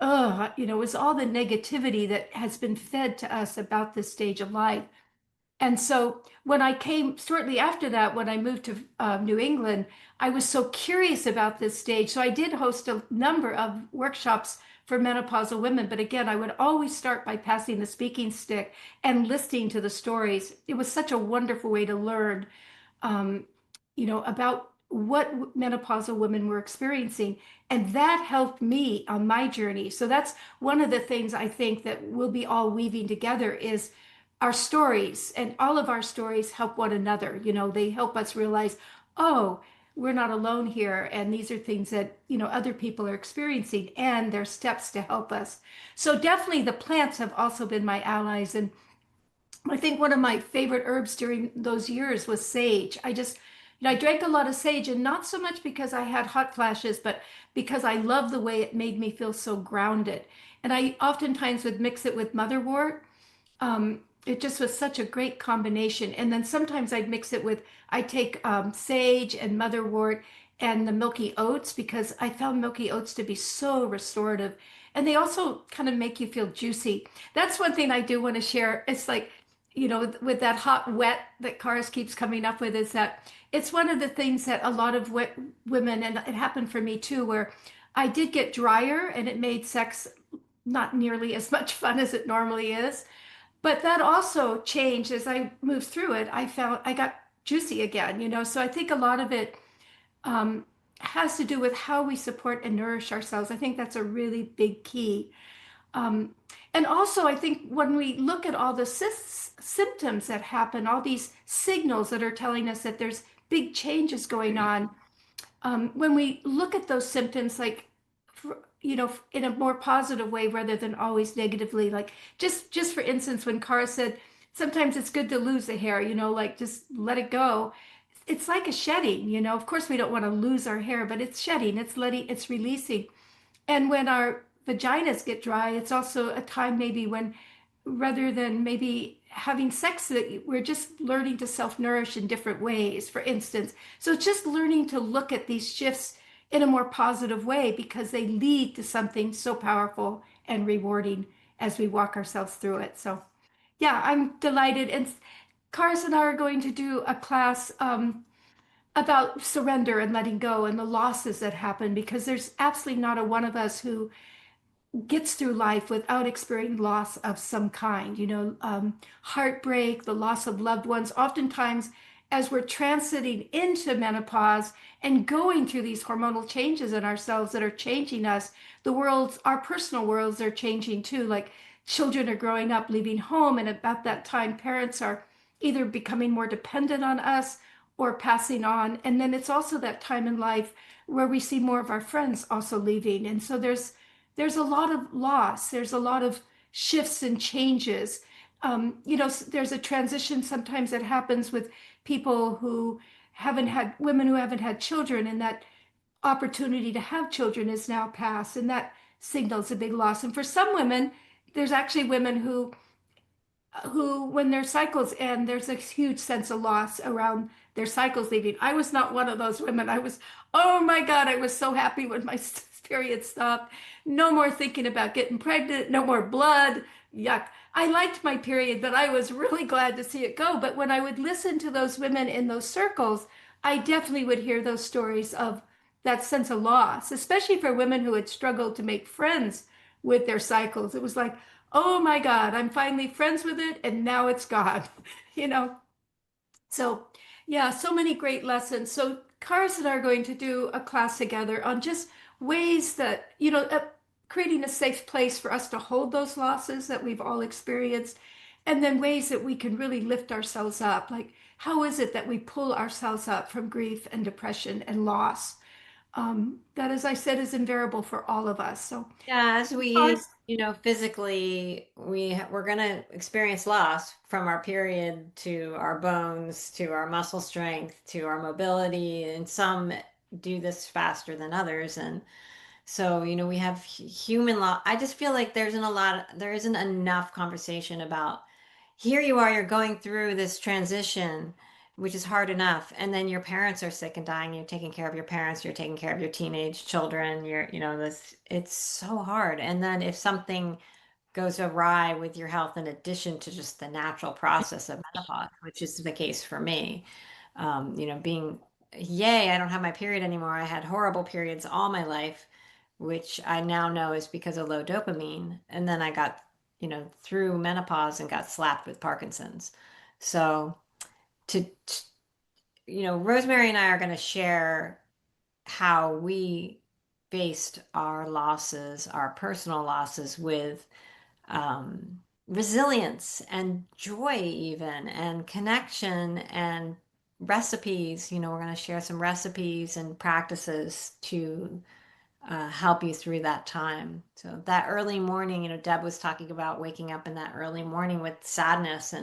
oh, it was all the negativity that has been fed to us about this stage of life. And so when I came shortly after that, when I moved to New England, I was so curious about this stage. So I did host a number of workshops for menopausal women. But again, I would always start by passing the speaking stick and listening to the stories. It was such a wonderful way to learn, about what menopausal women were experiencing. And that helped me on my journey. So that's one of the things I think that we'll be all weaving together is our stories, and all of our stories help one another. They help us realize, oh, we're not alone here. And these are things that, other people are experiencing, and there's steps to help us. So definitely the plants have also been my allies. And I think one of my favorite herbs during those years was sage. I drank a lot of sage, and not so much because I had hot flashes, but because I love the way it made me feel so grounded. And I oftentimes would mix it with motherwort. It just was such a great combination. And then sometimes I take sage and motherwort and the milky oats because I found milky oats to be so restorative. And they also kind of make you feel juicy. That's one thing I do want to share. It's like, with that hot, wet that Karis keeps coming up with, is that it's one of the things that a lot of women, and it happened for me too, where I did get drier and it made sex not nearly as much fun as it normally is. But that also changed as I moved through it. I found I got juicy again, So I think a lot of it has to do with how we support and nourish ourselves. I think that's a really big key. And also, I think when we look at all the symptoms that happen, all these signals that are telling us that there's big changes going on, when we look at those symptoms, like, in a more positive way rather than always negatively, like just for instance, when Cara said, sometimes it's good to lose the hair, like just let it go. It's like a shedding, of course we don't want to lose our hair, but it's shedding, it's releasing. And when our vaginas get dry, it's also a time maybe when, rather than maybe having sex, that we're just learning to self-nourish in different ways, for instance. So it's just learning to look at these shifts in a more positive way, because they lead to something so powerful and rewarding as we walk ourselves through it. So yeah, I'm delighted. And Cars and I are going to do a class about surrender and letting go and the losses that happen, because there's absolutely not a one of us who gets through life without experiencing loss of some kind, heartbreak, the loss of loved ones. Oftentimes, as we're transiting into menopause and going through these hormonal changes in ourselves that are changing us, our personal worlds are changing too. Like, children are growing up, leaving home, and about that time, parents are either becoming more dependent on us or passing on. And then it's also that time in life where we see more of our friends also leaving. And so there's a lot of loss. There's a lot of shifts and changes. There's a transition sometimes that happens with people who women who haven't had children, and that opportunity to have children is now past, and that signals a big loss. And for some women, there's actually women who when their cycles end, there's a huge sense of loss around their cycles leaving. I was not one of those women. Oh my God, I was so happy when my period stopped. No more thinking about getting pregnant, no more blood. Yuck. I liked my period, but I was really glad to see it go. But when I would listen to those women in those circles, I definitely would hear those stories of that sense of loss, especially for women who had struggled to make friends with their cycles. It was like, oh my God, I'm finally friends with it, and now it's gone, you know? So yeah, so many great lessons. So Cars and I are going to do a class together on just ways that, creating a safe place for us to hold those losses that we've all experienced, and then ways that we can really lift ourselves up. Like, how is it that we pull ourselves up from grief and depression and loss? That, as I said, is invariable for all of us. So Yeah, as we age, physically, we're going to experience loss, from our period to our bones to our muscle strength to our mobility, and some do this faster than others. And so, we have human law. I just feel like there isn't enough conversation about, here you are, you're going through this transition, which is hard enough. And then your parents are sick and dying. You're taking care of your parents, you're taking care of your teenage children. It's so hard. And then if something goes awry with your health, in addition to just the natural process of menopause, which is the case for me, yay, I don't have my period anymore. I had horrible periods all my life, which I now know is because of low dopamine. And then I got, through menopause and got slapped with Parkinson's. So Rosemary and I are going to share how we faced our losses, our personal losses, with resilience and joy, even, and connection and recipes. We're going to share some recipes and practices to help you through that time. So that early morning, Deb was talking about waking up in that early morning with sadness,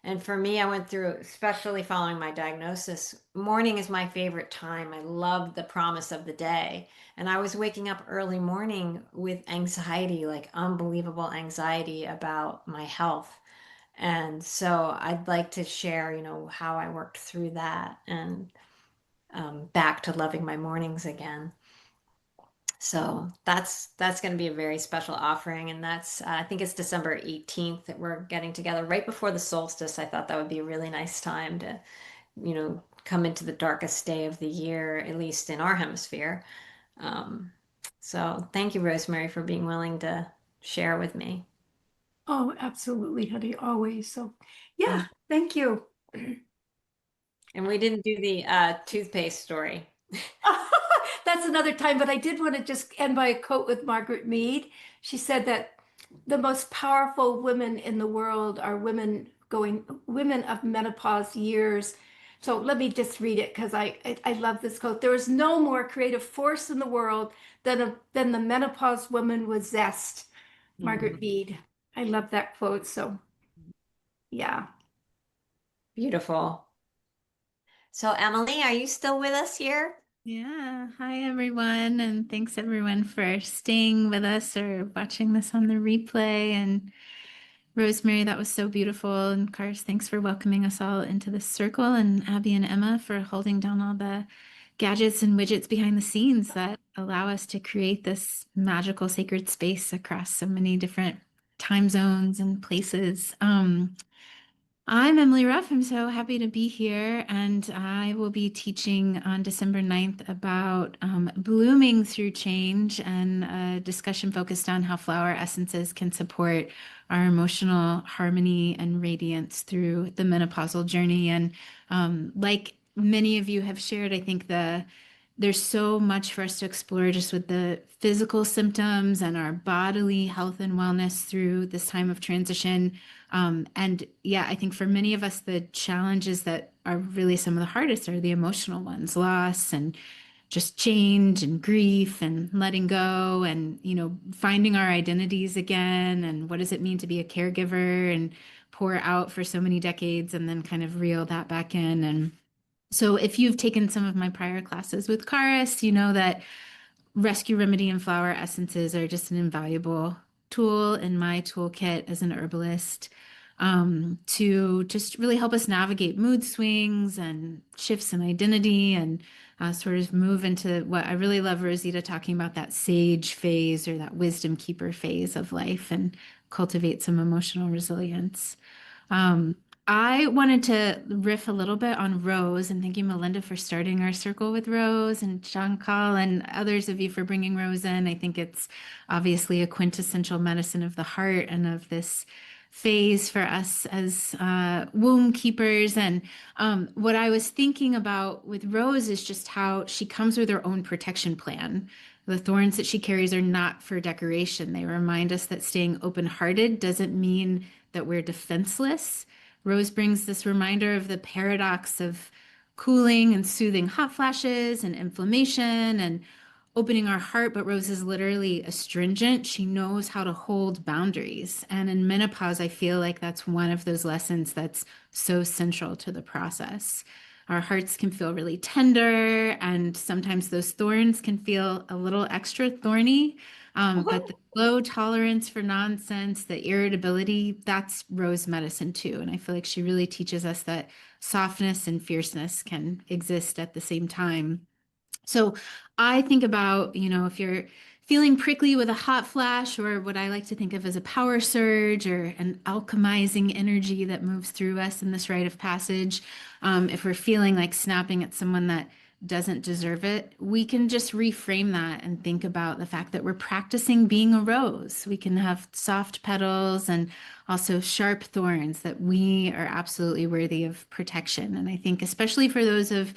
and for me, I went through, especially following my diagnosis, morning is my favorite time. I love the promise of the day. And I was waking up early morning with anxiety, like unbelievable anxiety about my health. And so I'd like to share, how I worked through that, and back to loving my mornings again. So that's going to be a very special offering, and that's I think it's December 18th that we're getting together right before the solstice. I thought that would be a really nice time to, come into the darkest day of the year, at least in our hemisphere. So thank you, Rosemary, for being willing to share with me. Oh, absolutely, honey, always. So yeah, thank you. And we didn't do the toothpaste story. that's another time. But I did want to just end by a quote with Margaret Mead. She said that the most powerful women in the world are women of menopause years. So let me just read it because I love this quote. There is no more creative force in the world than the menopause woman with zest. Margaret Mead. I love that quote. So yeah. Beautiful. So Emily, are you still with us here? Yeah. Hi, everyone. And thanks, everyone, for staying with us or watching this on the replay. And Rosemary, that was so beautiful. And Cars, thanks for welcoming us all into this circle. And Abby and Emma for holding down all the gadgets and widgets behind the scenes that allow us to create this magical sacred space across so many different time zones and places. I'm Emily Ruff. I'm so happy to be here, and I will be teaching on December 9th about blooming through change and a discussion focused on how flower essences can support our emotional harmony and radiance through the menopausal journey. And like many of you have shared, I think there's so much for us to explore just with the physical symptoms and our bodily health and wellness through this time of transition. And yeah, I think for many of us, the challenges that are really some of the hardest are the emotional ones, loss and just change and grief and letting go and, finding our identities again. And what does it mean to be a caregiver and pour out for so many decades and then kind of reel that back in. And so if you've taken some of my prior classes with Karis, you know that rescue remedy and flower essences are just an invaluable tool in my toolkit as an herbalist, to just really help us navigate mood swings and shifts in identity and sort of move into what I really love Rosita talking about, that sage phase or that wisdom keeper phase of life, and cultivate some emotional resilience. I wanted to riff a little bit on Rose, and thank you, Melinda, for starting our circle with Rose, and Chanchal and others of you for bringing Rose in. I think it's obviously a quintessential medicine of the heart and of this phase for us as womb keepers. And what I was thinking about with Rose is just how she comes with her own protection plan. The thorns that she carries are not for decoration. They remind us that staying open-hearted doesn't mean that we're defenseless. Rose brings this reminder of the paradox of cooling and soothing hot flashes and inflammation and opening our heart, but Rose is literally astringent. She knows how to hold boundaries. And in menopause, I feel like that's one of those lessons that's so central to the process. Our hearts can feel really tender, and sometimes those thorns can feel a little extra thorny. But the low tolerance for nonsense, the irritability, that's Rose medicine too. And I feel like she really teaches us that softness and fierceness can exist at the same time. So I think about, if you're feeling prickly with a hot flash, or what I like to think of as a power surge or an alchemizing energy that moves through us in this rite of passage, if we're feeling like snapping at someone that doesn't deserve it, we can just reframe that and think about the fact that we're practicing being a rose. We can have soft petals and also sharp thorns, that we are absolutely worthy of protection. And I think especially for those of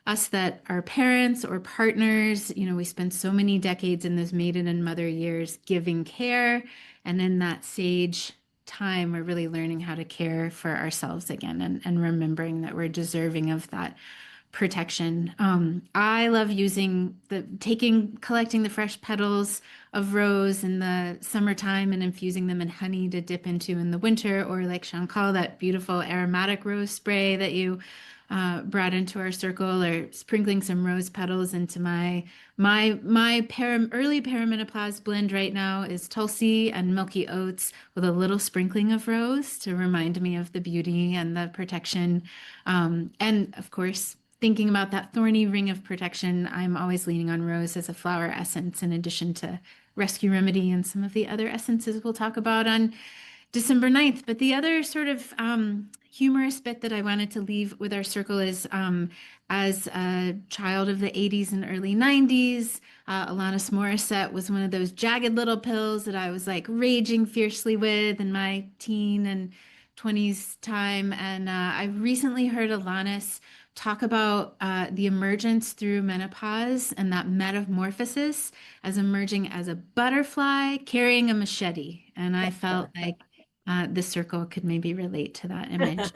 us that are parents or partners, we spend so many decades in those maiden and mother years giving care. And in that sage time, we're really learning how to care for ourselves again, and remembering that we're deserving of that protection. I love collecting the fresh petals of rose in the summertime and infusing them in honey to dip into in the winter, or like Chanchal, that beautiful aromatic rose spray that you brought into our circle, or sprinkling some rose petals into my early perimenopause blend right now is Tulsi and milky oats with a little sprinkling of rose to remind me of the beauty and the protection. And of course, thinking about that thorny ring of protection, I'm always leaning on rose as a flower essence, in addition to rescue remedy and some of the other essences we'll talk about on December 9th. But the other sort of humorous bit that I wanted to leave with our circle is, as a child of the 80s and early 90s, Alanis Morissette was one of those jagged little pills that I was like raging fiercely with in my teen and 20s time. And I recently heard Alanis talk about the emergence through menopause and that metamorphosis as emerging as a butterfly carrying a machete. And I felt like this circle could maybe relate to that image. So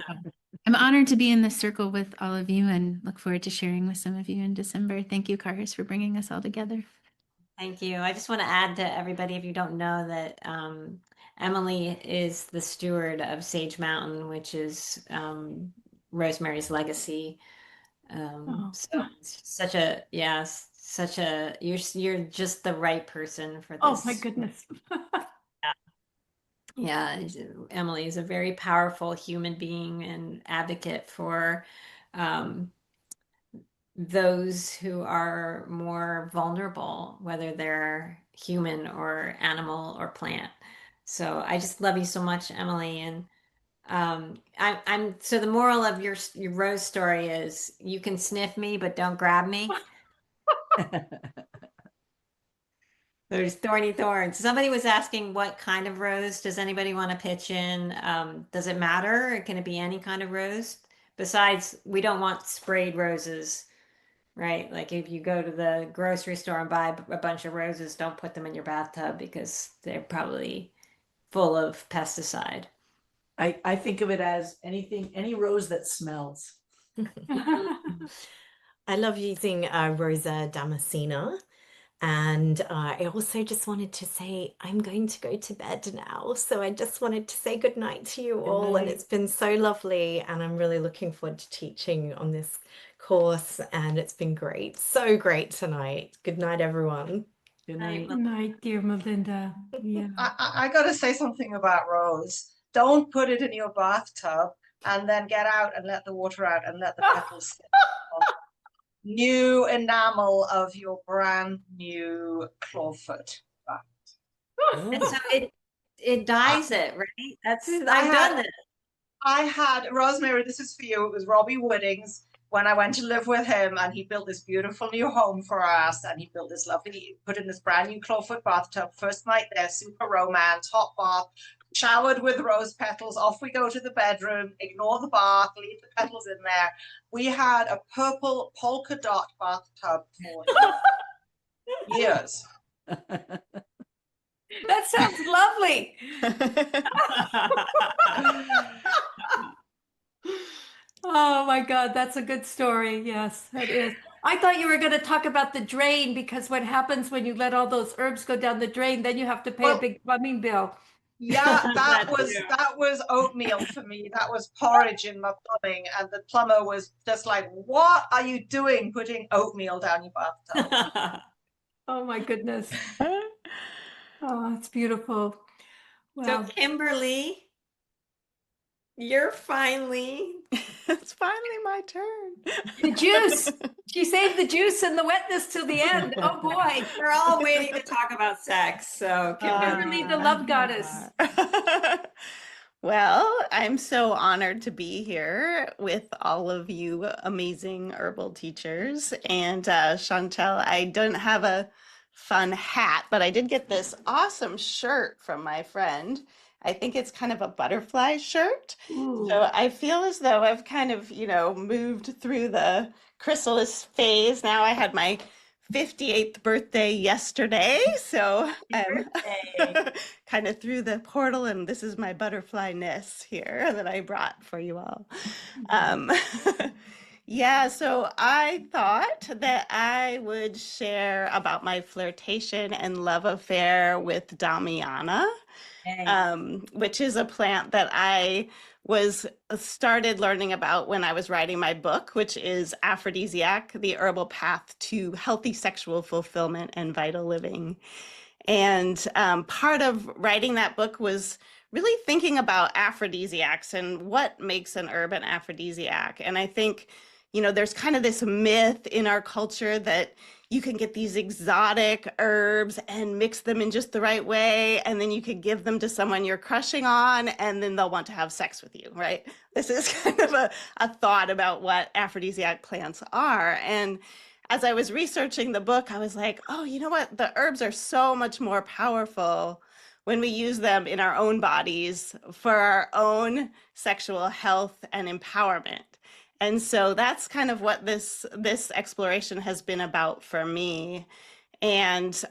I'm honored to be in this circle with all of you and look forward to sharing with some of you in December. Thank you, Karis, for bringing us all together. Thank you. I just want to add to everybody, if you don't know, that Emily is the steward of Sage Mountain, which is Rosemary's legacy. So it's such a, yes, such a, you're just the right person for this. Oh my goodness. Yeah, Emily is a very powerful human being and advocate for those who are more vulnerable, whether they're human or animal or plant. So I just love you so much, Emily. And I'm so the moral of your rose story is you can sniff me, but don't grab me. There's thorny thorns. Somebody was asking what kind of rose. Does anybody want to pitch in? Does it matter? Can it be any kind of rose? Besides, we don't want sprayed roses, right? Like if you go to the grocery store and buy a bunch of roses, don't put them in your bathtub because they're probably full of pesticide. I think of it as anything, any rose that smells. I love using Rosa Damascena. And I also just wanted to say I'm going to go to bed now. So I just wanted to say good night to you all. And it's been so lovely. And I'm really looking forward to teaching on this course. And it's been great. So great tonight. Good night, everyone. Good night. Good night, dear Melinda. Yeah. I got to say something about Rose. Don't put it in your bathtub and then get out and let the water out and let the petals sit on new enamel of your brand new clawfoot. And so it dyes it, right? That's I've done it. I had Rosemary, this is for you. It was Robbie Woodings when I went to live with him, and he built this beautiful new home for us, and he built this lovely, put in this brand new clawfoot bathtub. First night there, super romance, hot bath, showered with rose petals. Off we go to the bedroom, ignore the bath, leave the petals in there. We had a purple polka dot bathtub for years. That sounds lovely. Oh my God, that's a good story. Yes, it is. I thought you were going to talk about the drain, because what happens when you let all those herbs go down the drain, then you have to pay a big plumbing bill. Yeah, that was oatmeal for me. That was porridge in my plumbing, and the plumber was just like, "What are you doing, putting oatmeal down your bathtub?" Oh my goodness. Oh, it's beautiful. So Kimberly, you're finally. It's finally my turn. The juice. She saved the juice and the wetness till the end. Oh boy. We're all waiting to talk about sex. So Kimberly, the love goddess. Well, I'm so honored to be here with all of you amazing herbal teachers. And Chanchal, I don't have a fun hat, but I did get this awesome shirt from my friend. I think it's kind of a butterfly shirt. Ooh. So I feel as though I've kind of, moved through the chrysalis phase. Now I had my 58th birthday yesterday. So I'm kind of through the portal, and this is my butterfly-ness here that I brought for you all. Yeah, so I thought that I would share about my flirtation and love affair with Damiana. Which is a plant that I started learning about when I was writing my book, which is Aphrodisiac, the Herbal Path to Healthy Sexual Fulfillment and Vital Living. And part of writing that book was really thinking about aphrodisiacs and what makes an herb an aphrodisiac. And I think, there's kind of this myth in our culture that you can get these exotic herbs and mix them in just the right way, and then you could give them to someone you're crushing on, and then they'll want to have sex with you, right? This is kind of a thought about what aphrodisiac plants are. And as I was researching the book, I was like, oh, you know what? The herbs are so much more powerful when we use them in our own bodies for our own sexual health and empowerment. And so that's kind of what this exploration has been about for me. And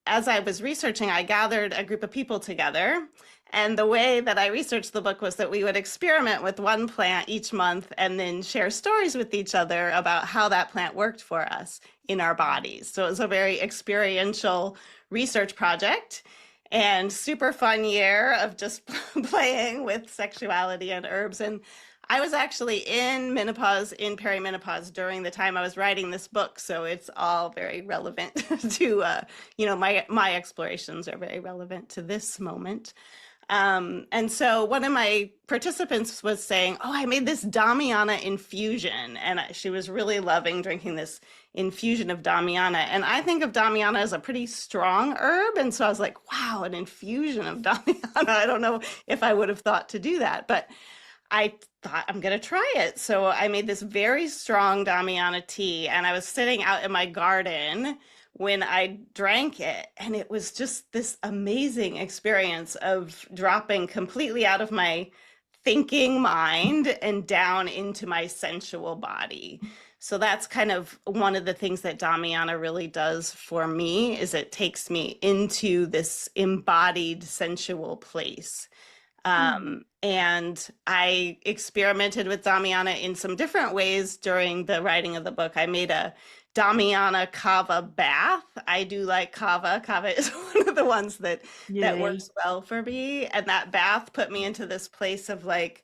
as I was researching, I gathered a group of people together. And the way that I researched the book was that we would experiment with one plant each month and then share stories with each other about how that plant worked for us in our bodies. So it was a very experiential research project and super fun year of just playing with sexuality and herbs. And I was actually in menopause, in perimenopause during the time I was writing this book. So it's all very relevant to, my explorations are very relevant to this moment. And so one of my participants was saying, oh, I made this Damiana infusion. And she was really loving drinking this infusion of Damiana. And I think of Damiana as a pretty strong herb. And so I was like, wow, an infusion of Damiana. I don't know if I would have thought to do that, but I thought I'm going to try it. So I made this very strong Damiana tea, and I was sitting out in my garden when I drank it. And it was just this amazing experience of dropping completely out of my thinking mind and down into my sensual body. So that's kind of one of the things that Damiana really does for me, is it takes me into this embodied sensual place. And I experimented with Damiana in some different ways during the writing of the book. I made a Damiana kava bath. I do like kava. Kava is one of the ones that works well for me. And that bath put me into this place of like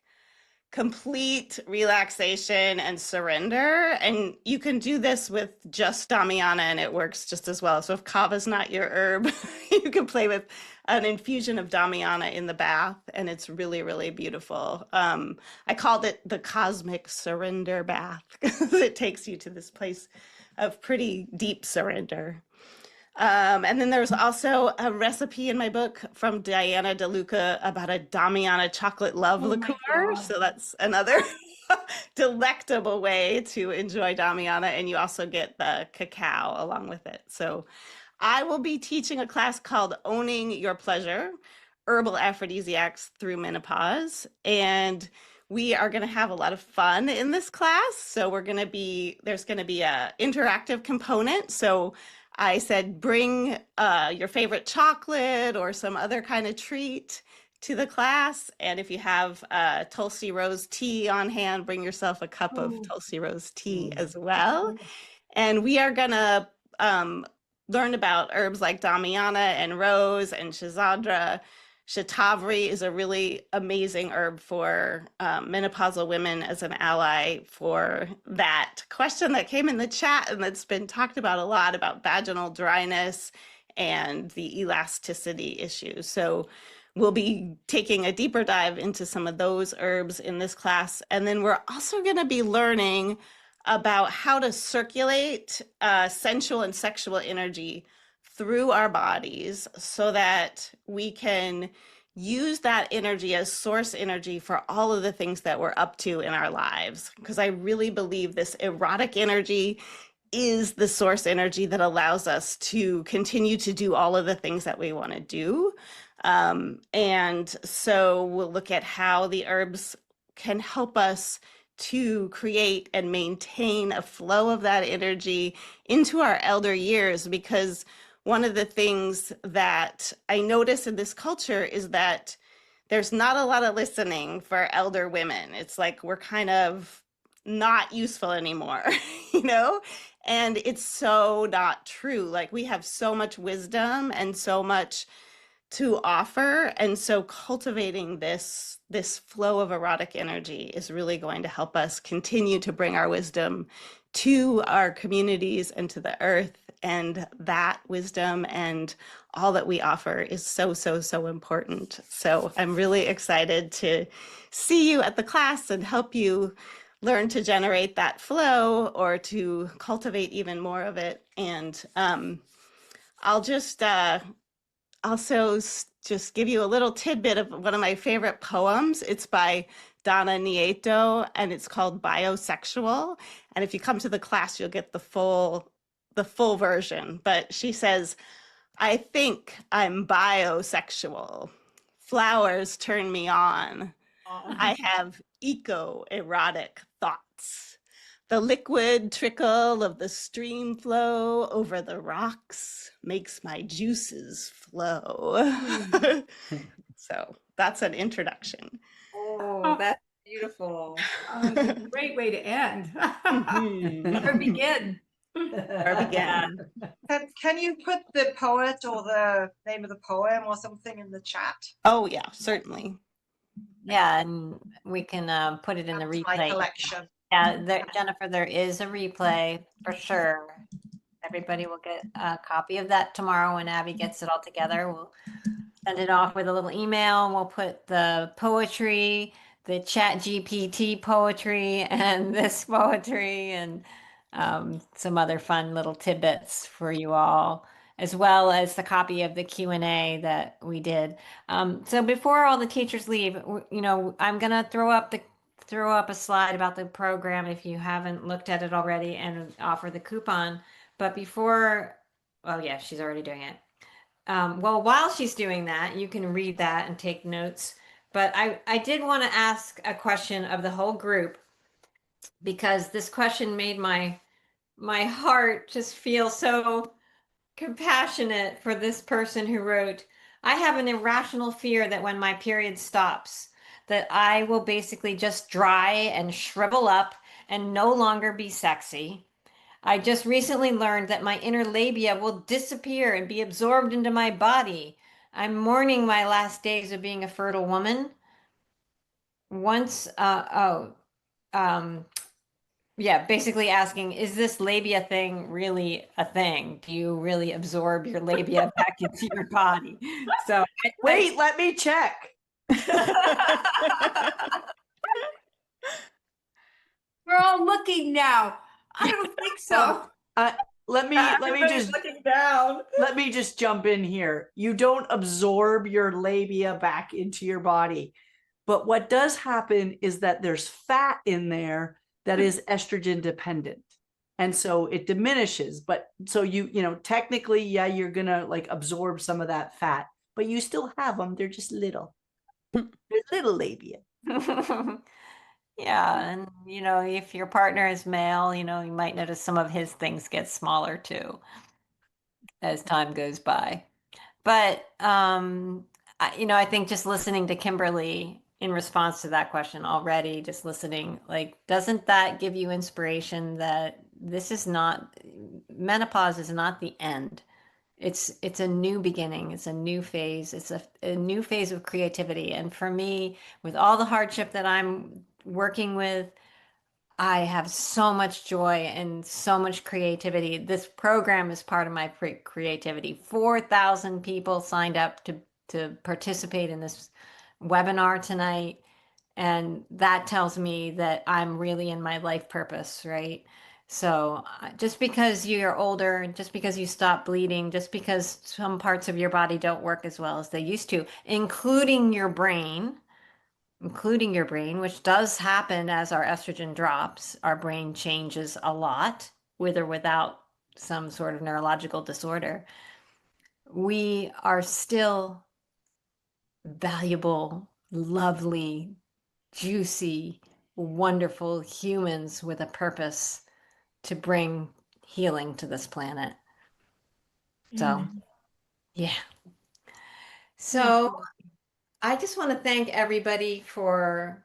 complete relaxation and surrender. And you can do this with just Damiana and it works just as well. So if kava's not your herb, you can play with an infusion of Damiana in the bath, and it's really, really beautiful. I called it the cosmic surrender bath because it takes you to this place of pretty deep surrender. And then there's also a recipe in my book from Diana DeLuca about a Damiana chocolate love liqueur. So that's another delectable way to enjoy Damiana. And you also get the cacao along with it. So I will be teaching a class called Owning Your Pleasure, Herbal Aphrodisiacs Through Menopause. And we are going to have a lot of fun in this class. So there's going to be a interactive component. So I said, bring your favorite chocolate or some other kind of treat to the class. And if you have Tulsi Rose tea on hand, bring yourself a cup of Tulsi Rose tea as well. And we are going to learn about herbs like Damiana and Rose and Shizandra. Shatavari is a really amazing herb for menopausal women as an ally for that question that came in the chat and that's been talked about a lot about vaginal dryness and the elasticity issues. So we'll be taking a deeper dive into some of those herbs in this class. And then we're also going to be learning about how to circulate sensual and sexual energy through our bodies so that we can use that energy as source energy for all of the things that we're up to in our lives. Because I really believe this erotic energy is the source energy that allows us to continue to do all of the things that we want to do. And so we'll look at how the herbs can help us to create and maintain a flow of that energy into our elder years, because one of the things that I notice in this culture is that there's not a lot of listening for elder women. It's like we're kind of not useful anymore, and it's so not true. Like we have so much wisdom and so much to offer. And so cultivating this flow of erotic energy is really going to help us continue to bring our wisdom to our communities and to the earth. And that wisdom and all that we offer is so, so, so important. So I'm really excited to see you at the class and help you learn to generate that flow or to cultivate even more of it. And I'll just also just give you a little tidbit of one of my favorite poems. It's by Donna Nieto, and it's called Biosexual. And if you come to the class, you'll get the full version. But she says, I think I'm biosexual. Flowers turn me on. I have eco-erotic thoughts. spots. The liquid trickle of the stream flow over the rocks makes my juices flow. So that's an introduction. Oh, that's beautiful. That's a great way to end. Mhm. Or begin. Or begin. Can you put the poet or the name of the poem or something in the chat? Oh, yeah, certainly. Yeah, and we can put it in the Add to my replay. collection. Yeah, Jennifer, there is a replay for sure. Everybody will get a copy of that tomorrow when Abby gets it all together. We'll send it off with a little email. We'll put the poetry, the chat GPT poetry, and this poetry, and some other fun little tidbits for you all, as well as the copy of the Q&A that we did. So before all the teachers leave, I'm gonna throw up a slide about the program if you haven't looked at it already, and offer the coupon. But before, oh yeah, she's already doing it. Well, while she's doing that, you can read that and take notes. But I did want to ask a question of the whole group, because this question made my heart just feel so compassionate for this person who wrote, I have an irrational fear that when my period stops, that I will basically just dry and shrivel up and no longer be sexy. I just recently learned that my inner labia will disappear and be absorbed into my body. I'm mourning my last days of being a fertile woman. Once, yeah, basically asking, is this labia thing really a thing? Do you really absorb your labia back into your body? So Wait, let me check. We're all looking now. I don't think so. Let me just looking down. let me just jump in here. You don't absorb your labia back into your body. But what does happen is that there's fat in there that is estrogen dependent. And so it diminishes. But so technically, yeah, you're gonna like absorb some of that fat, but you still have them. They're just little. They're little labia. Yeah, and if your partner is male, you might notice some of his things get smaller too as time goes by. But I think just listening to Kimberly in response to that question already, just listening, like, doesn't that give you inspiration that menopause is not the end? It's a new beginning. It's a new phase. It's a new phase of creativity. And for me, with all the hardship that I'm working with, I have so much joy and so much creativity. This program is part of my creativity. 4,000 people signed up to participate in this webinar tonight. And that tells me that I'm really in my life purpose, right? So just because you're older, just because you stop bleeding, just because some parts of your body don't work as well as they used to, including your brain, which does happen as our estrogen drops. Our brain changes a lot, with or without some sort of neurological disorder. We are still valuable, lovely, juicy, wonderful humans with a purpose to bring healing to this planet. So, yeah. So I just want to thank everybody for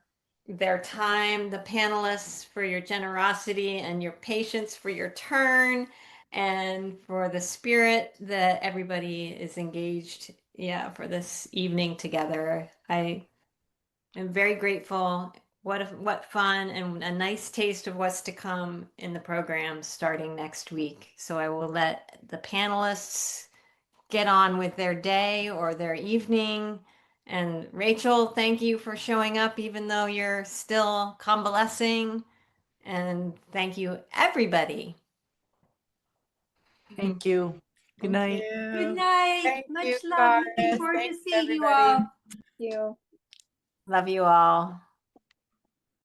their time, the panelists for your generosity and your patience for your turn, and for the spirit that everybody is engaged, for this evening together. I am very grateful. What fun, and a nice taste of what's to come in the program starting next week. So I will let the panelists get on with their day or their evening. And Rachael, thank you for showing up even though you're still convalescing. And thank you, everybody. Thank you. Good night. Good night. Thank Much you, love. guys. Looking forward to Thanks, seeing you everybody. all. Thank you. Love you all.